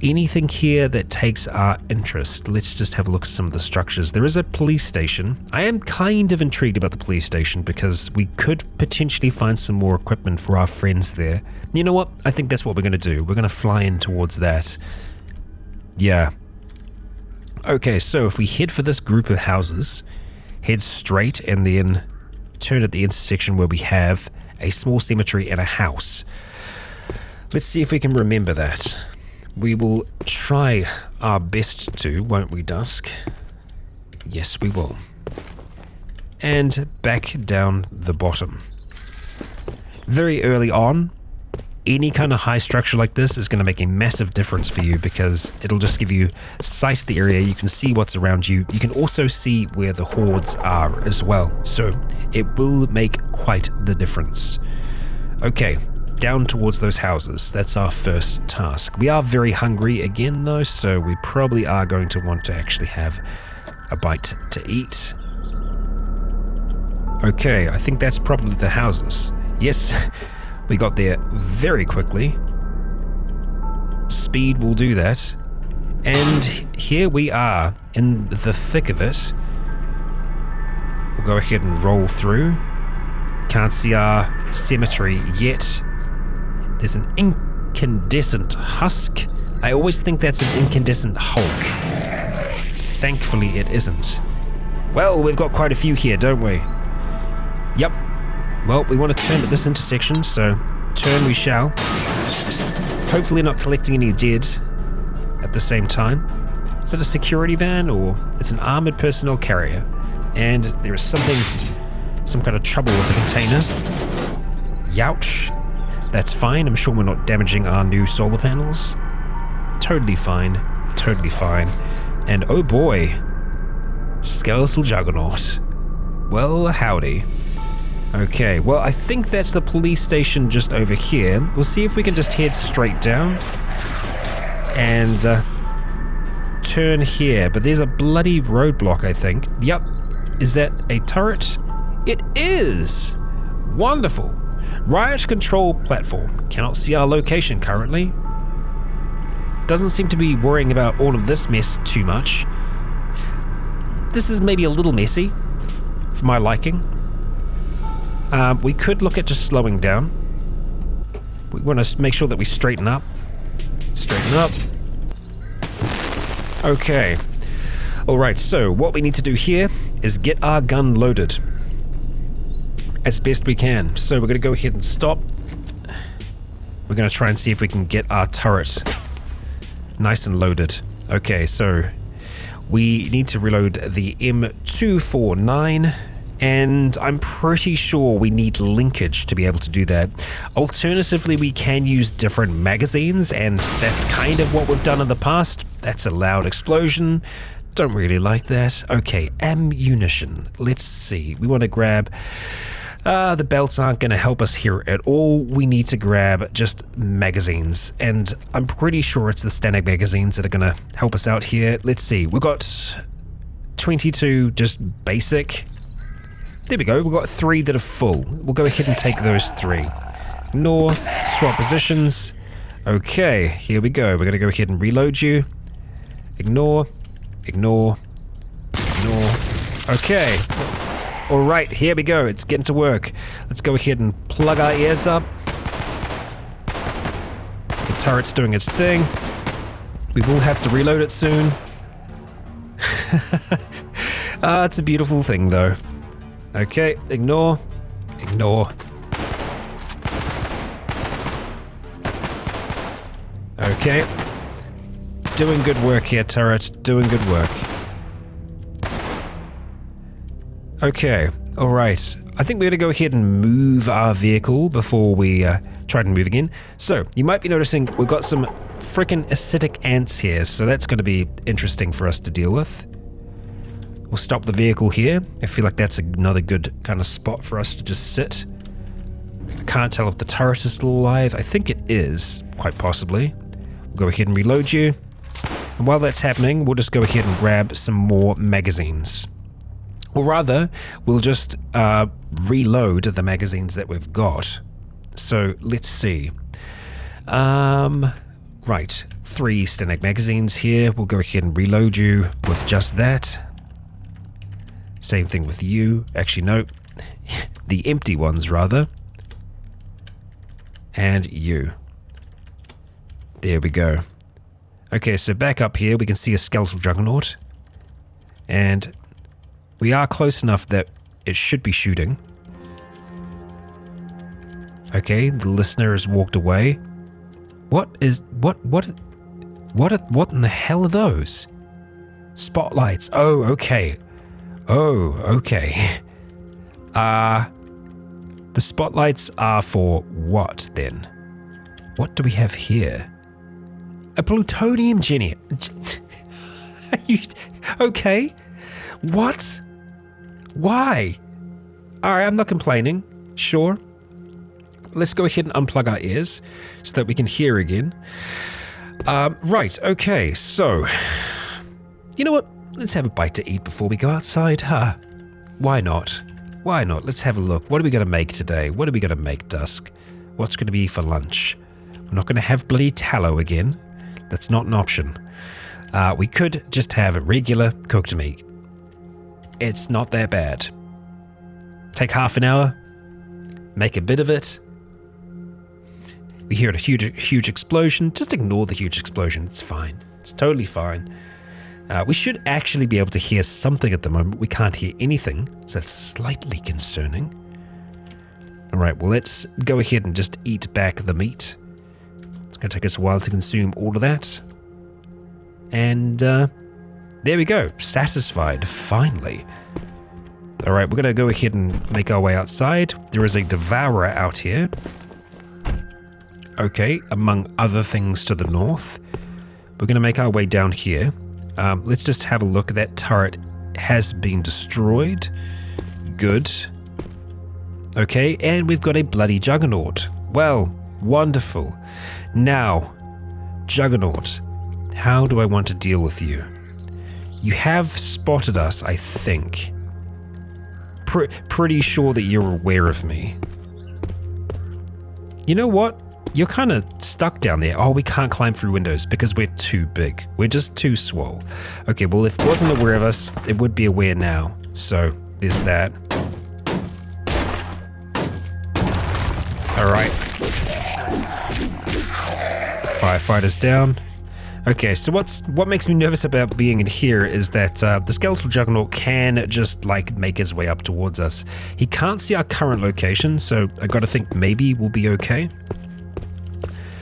Anything here that takes our interest? Let's just have a look at some of the structures. There is a police station. I am kind of intrigued about the police station because we could potentially find some more equipment for our friends there. You know what? I think that's what we're going to do. We're going to fly in towards that. Yeah. Okay, so if we head for this group of houses, head straight and then turn at the intersection where we have a small cemetery and a house. Let's see if we can remember that. We will try our best to, won't we, Dusk? Yes, we will. And back down the bottom. Very early on, any kind of high structure like this is going to make a massive difference for you because it'll just give you sight of the area. You can see what's around you. You can also see where the hordes are as well. So it will make quite the difference. Okay. Down towards those houses. That's our first task. We are very hungry again though, so we probably are going to want to actually have a bite to eat. Okay, I think that's probably the houses. Yes, we got there very quickly. Speed will do that. And here we are in the thick of it. We'll go ahead and roll through. Can't see our cemetery yet. There's an incandescent husk. I always think that's an incandescent Hulk. Thankfully it isn't. Well, we've got quite a few here, don't we? Yep. Well, we want to turn at this intersection, so turn we shall. Hopefully not collecting any dead at the same time. Is it a security van or it's an armored personnel carrier? And there is some kind of trouble with the container. Youch. That's fine. I'm sure we're not damaging our new solar panels. Totally fine. Totally fine. And oh boy, skeletal juggernaut. Well, howdy. Okay, well, I think that's the police station just over here. We'll see if we can just head straight down and turn here. But there's a bloody roadblock, I think. Yep. Is that a turret? It is! Wonderful. Riot control platform. Cannot see our location currently. Doesn't seem to be worrying about all of this mess too much. This is maybe a little messy for my liking. We could look at just slowing down. We want to make sure that we straighten up. Straighten up. Okay. Alright, so what we need to do here is get our gun loaded as best we can. So we're going to go ahead and stop. We're going to try and see if we can get our turret nice and loaded. Okay, so we need to reload the M249, and I'm pretty sure we need linkage to be able to do that. Alternatively, we can use different magazines, and that's kind of what we've done in the past. That's a loud explosion. Don't really like that. Okay, ammunition. Let's see. We want to grab... the belts aren't going to help us here at all. We need to grab just magazines, and I'm pretty sure it's the standard magazines that are going to help us out here. Let's see, we've got 22 just basic. There we go, we've got 3 that are full. We'll go ahead and take those 3. Ignore, swap positions. Okay, here we go. We're going to go ahead and reload you. Ignore, ignore, ignore. Okay. Alright, here we go. It's getting to work. Let's go ahead and plug our ears up. The turret's doing its thing. We will have to reload it soon. It's a beautiful thing though. Okay, ignore. Okay. Doing good work here, turret. Doing good work. Okay, alright. I think we're going to go ahead and move our vehicle before we try to move again. So, you might be noticing we've got some freaking acidic ants here, so that's going to be interesting for us to deal with. We'll stop the vehicle here. I feel like that's another good kind of spot for us to just sit. I can't tell if the turret is still alive. I think it is, quite possibly. We'll go ahead and reload you. And while that's happening, we'll just go ahead and grab some more magazines. Or rather, we'll just reload the magazines that we've got. So, let's see. Right, 3 Stenag magazines here. We'll go ahead and reload you with just that. Same thing with you. Actually, no. The empty ones, rather. And you. There we go. Okay, so back up here, we can see a skeletal juggernaut. And we are close enough that it should be shooting. Okay, the listener has walked away. What in the hell are those? Spotlights. Oh, okay. The spotlights are for what then? What do we have here? A plutonium generator. Okay. What? Why? Alright, I'm not complaining. Sure. Let's go ahead and unplug our ears so that we can hear again. Right, okay, so... You know what? Let's have a bite to eat before we go outside, huh? Why not? Why not? Let's have a look. What are we going to make today? What are we going to make, Dusk? What's going to be for lunch? We're not going to have bloody tallow again. That's not an option. We could just have a regular cooked meat. It's not that bad. Take half an hour, make a bit of it. We hear a huge explosion. Just ignore the huge explosion. It's fine. It's totally fine. We should actually be able to hear something at the moment. We can't hear anything, so that's slightly concerning. Alright, well let's go ahead and just eat back the meat. It's going to take us a while to consume all of that. And there we go. Satisfied, finally. Alright, we're going to go ahead and make our way outside. There is a devourer out here. Okay, among other things to the north. We're going to make our way down here. Let's just have a look. That turret has been destroyed. Good. Okay, and we've got a bloody juggernaut. Well, wonderful. Now, Juggernaut, how do I want to deal with you? You have spotted us, I think. Pretty sure that you're aware of me. You know what? You're kind of stuck down there. Oh, we can't climb through windows because we're too big. We're just too swole. Okay, well, if it wasn't aware of us, it would be aware now. So, there's that. Alright. Firefighters down. Okay, so what makes me nervous about being in here is that the skeletal juggernaut can just like make his way up towards us. He can't see our current location, so I gotta think maybe we'll be okay.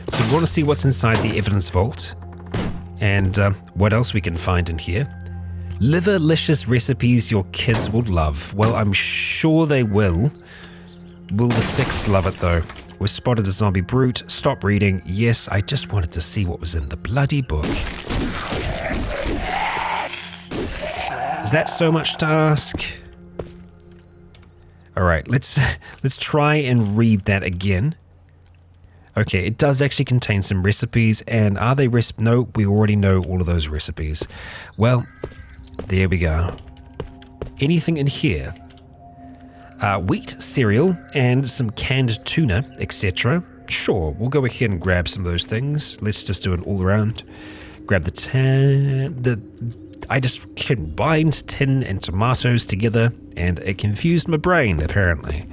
So we want to see what's inside the evidence vault and what else we can find in here. Liverlicious recipes your kids would love. Well, I'm sure they will. Will the sixth love it though? We're spotted a zombie brute. Stop reading. Yes, I just wanted to see what was in the bloody book. Is that so much to ask? Alright, let's try and read that again. Okay, it does actually contain some recipes, and are they no, we already know all of those recipes. Well, there we go. Anything in here? Wheat, cereal, and some canned tuna, etc. Sure, we'll go ahead and grab some of those things. Let's just do an all-around. Grab I just combined tin and tomatoes together, and it confused my brain, apparently.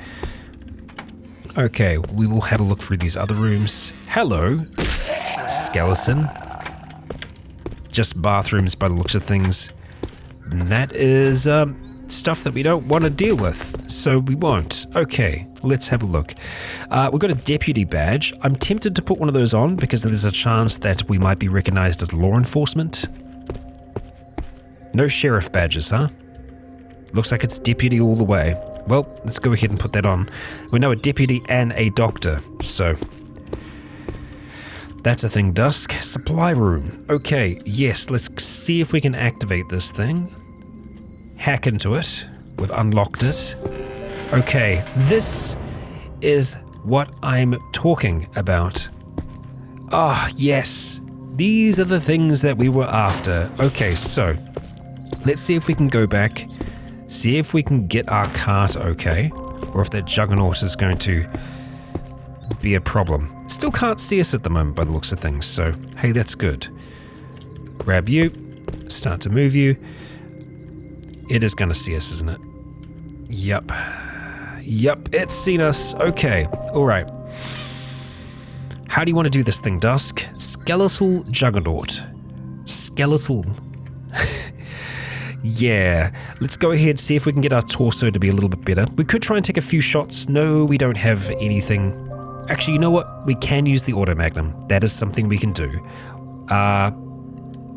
Okay, we will have a look through these other rooms. Hello, skeleton. Just bathrooms by the looks of things. And that is stuff that we don't want to deal with, so we won't. Okay, let's have a look. We've got a deputy badge. I'm tempted to put one of those on because there's a chance that we might be recognized as law enforcement. No sheriff badges, huh? Looks like it's deputy all the way. Well, let's go ahead and put that on. We know a deputy and a doctor, so that's a thing. Dusk. Supply room. Okay, yes, let's see if we can activate this thing. Hack into it. We've unlocked it. Okay, this is what I'm talking about. Ah, yes. These are the things that we were after. Okay, so let's see if we can go back, see if we can get our cart okay, or if that juggernaut is going to be a problem. Still can't see us at the moment by the looks of things, so hey, that's good. Grab you, start to move you. It is going to see us, isn't it? Yep. Yep, it's seen us. Okay, alright. How do you want to do this thing, Dusk? Skeletal juggernaut. Skeletal. Yeah, let's go ahead, see if we can get our torso to be a little bit better. We could try and take a few shots. No, we don't have anything. Actually, you know what? We can use the auto magnum. That is something we can do.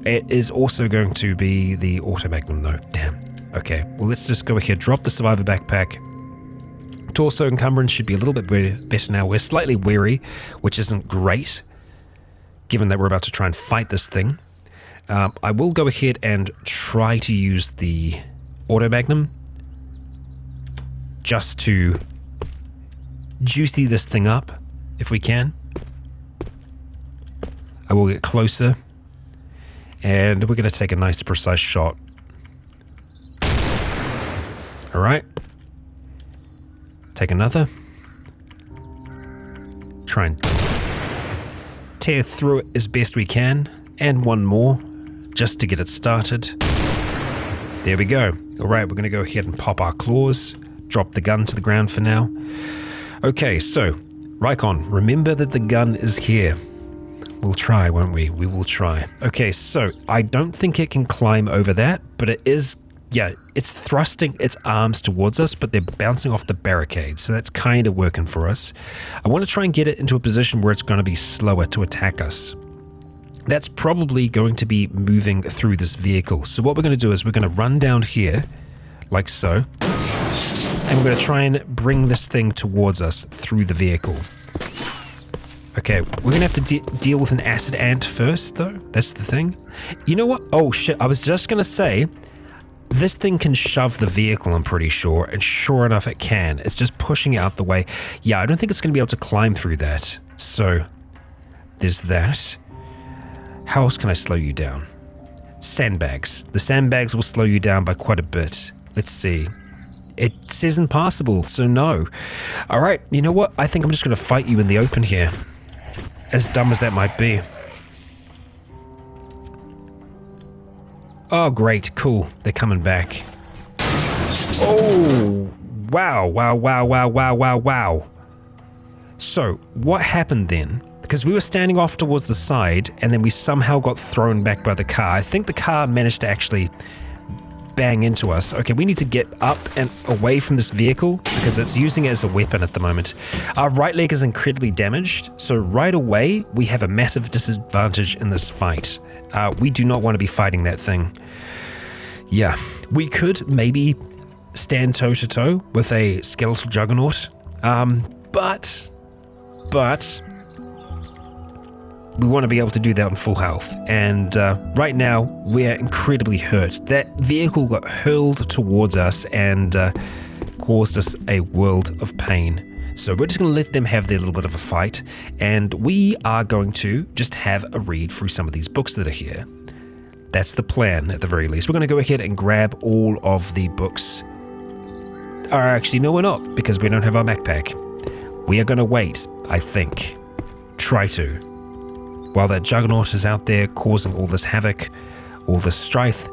It is also going to be the auto magnum though. Damn. Okay, well let's just go ahead, drop the survivor backpack. Torso encumbrance should be a little bit better now. We're slightly weary, which isn't great, given that we're about to try and fight this thing. I will go ahead and try to use the auto magnum just to juicy this thing up, if we can. I will get closer, and we're going to take a nice precise shot. Alright. Take another. Try and tear through it as best we can, and one more, just to get it started. There we go. Alright, we're going to go ahead and pop our claws, drop the gun to the ground for now. Okay, so, Rycon, remember that the gun is here. We'll try, won't we? We will try. Okay, so, I don't think it can climb over that, but it is, yeah, it's thrusting its arms towards us, but they're bouncing off the barricade, so that's kind of working for us. I want to try and get it into a position where it's going to be slower to attack us. That's probably going to be moving through this vehicle. So what we're going to do is we're going to run down here, like so, and we're going to try and bring this thing towards us through the vehicle. Okay, we're going to have to deal with an acid ant first, though. That's the thing. You know what? Oh, shit. I was just going to say, this thing can shove the vehicle, I'm pretty sure, and sure enough, it can. It's just pushing it out the way. Yeah, I don't think it's going to be able to climb through that. So, there's that. How else can I slow you down? Sandbags. The sandbags will slow you down by quite a bit. Let's see. It says impassable, so no. Alright, you know what? I think I'm just going to fight you in the open here. As dumb as that might be. Oh, great. Cool. They're coming back. Oh, wow, wow, wow, wow, wow, wow, wow. So, what happened then? Because we were standing off towards the side, and then we somehow got thrown back by the car. I think the car managed to actually bang into us. Okay, we need to get up and away from this vehicle, because it's using it as a weapon at the moment. Our right leg is incredibly damaged, so right away, we have a massive disadvantage in this fight. We do not want to be fighting that thing. Yeah, we could maybe stand toe-to-toe with a skeletal juggernaut, but we want to be able to do that on full health, and right now we're incredibly hurt. That vehicle got hurled towards us and caused us a world of pain. So we're just going to let them have their little bit of a fight, and we are going to just have a read through some of these books that are here. That's the plan, at the very least. We're going to go ahead and grab all of the books. Actually, no, we're not, because we don't have our backpack. We are going to wait, I think. Try to. While that juggernaut is out there causing all this havoc, all this strife,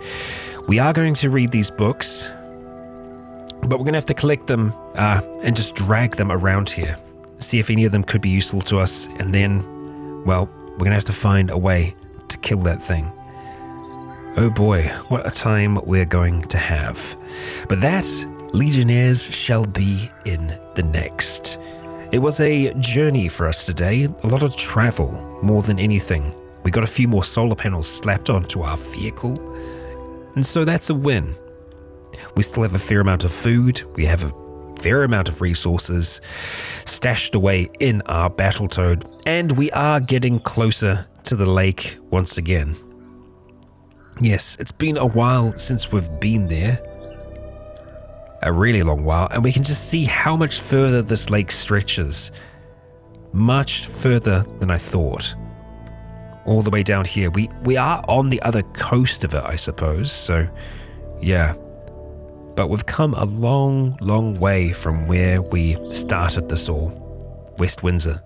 we are going to read these books. But we're going to have to collect them and just drag them around here. See if any of them could be useful to us. And then, well, we're going to have to find a way to kill that thing. Oh boy, what a time we're going to have. But that, Legionnaires, shall be in the next. It was a journey for us today, a lot of travel more than anything. We got a few more solar panels slapped onto our vehicle, and so that's a win. We still have a fair amount of food, we have a fair amount of resources stashed away in our Battletoad, and we are getting closer to the lake once again. Yes, it's been a while since we've been there. A really long while, and we can just see how much further this lake stretches. Much further than I thought. All the way down here. We are on the other coast of it, I suppose, so yeah. But we've come a long, long way from where we started this all. West Windsor.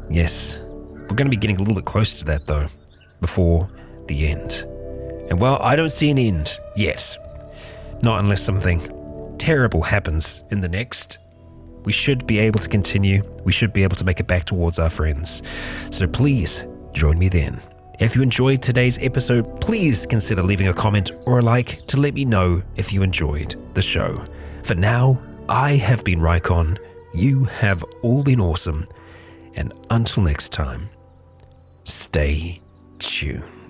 Yes, we're going to be getting a little bit closer to that though, before the end. And well, I don't see an end yet. Not unless something terrible happens in the next. We should be able to continue. We should be able to make it back towards our friends. So please join me then. If you enjoyed today's episode, please consider leaving a comment or a like to let me know if you enjoyed the show. For now, I have been Rycon. You have all been awesome. And until next time, stay tuned.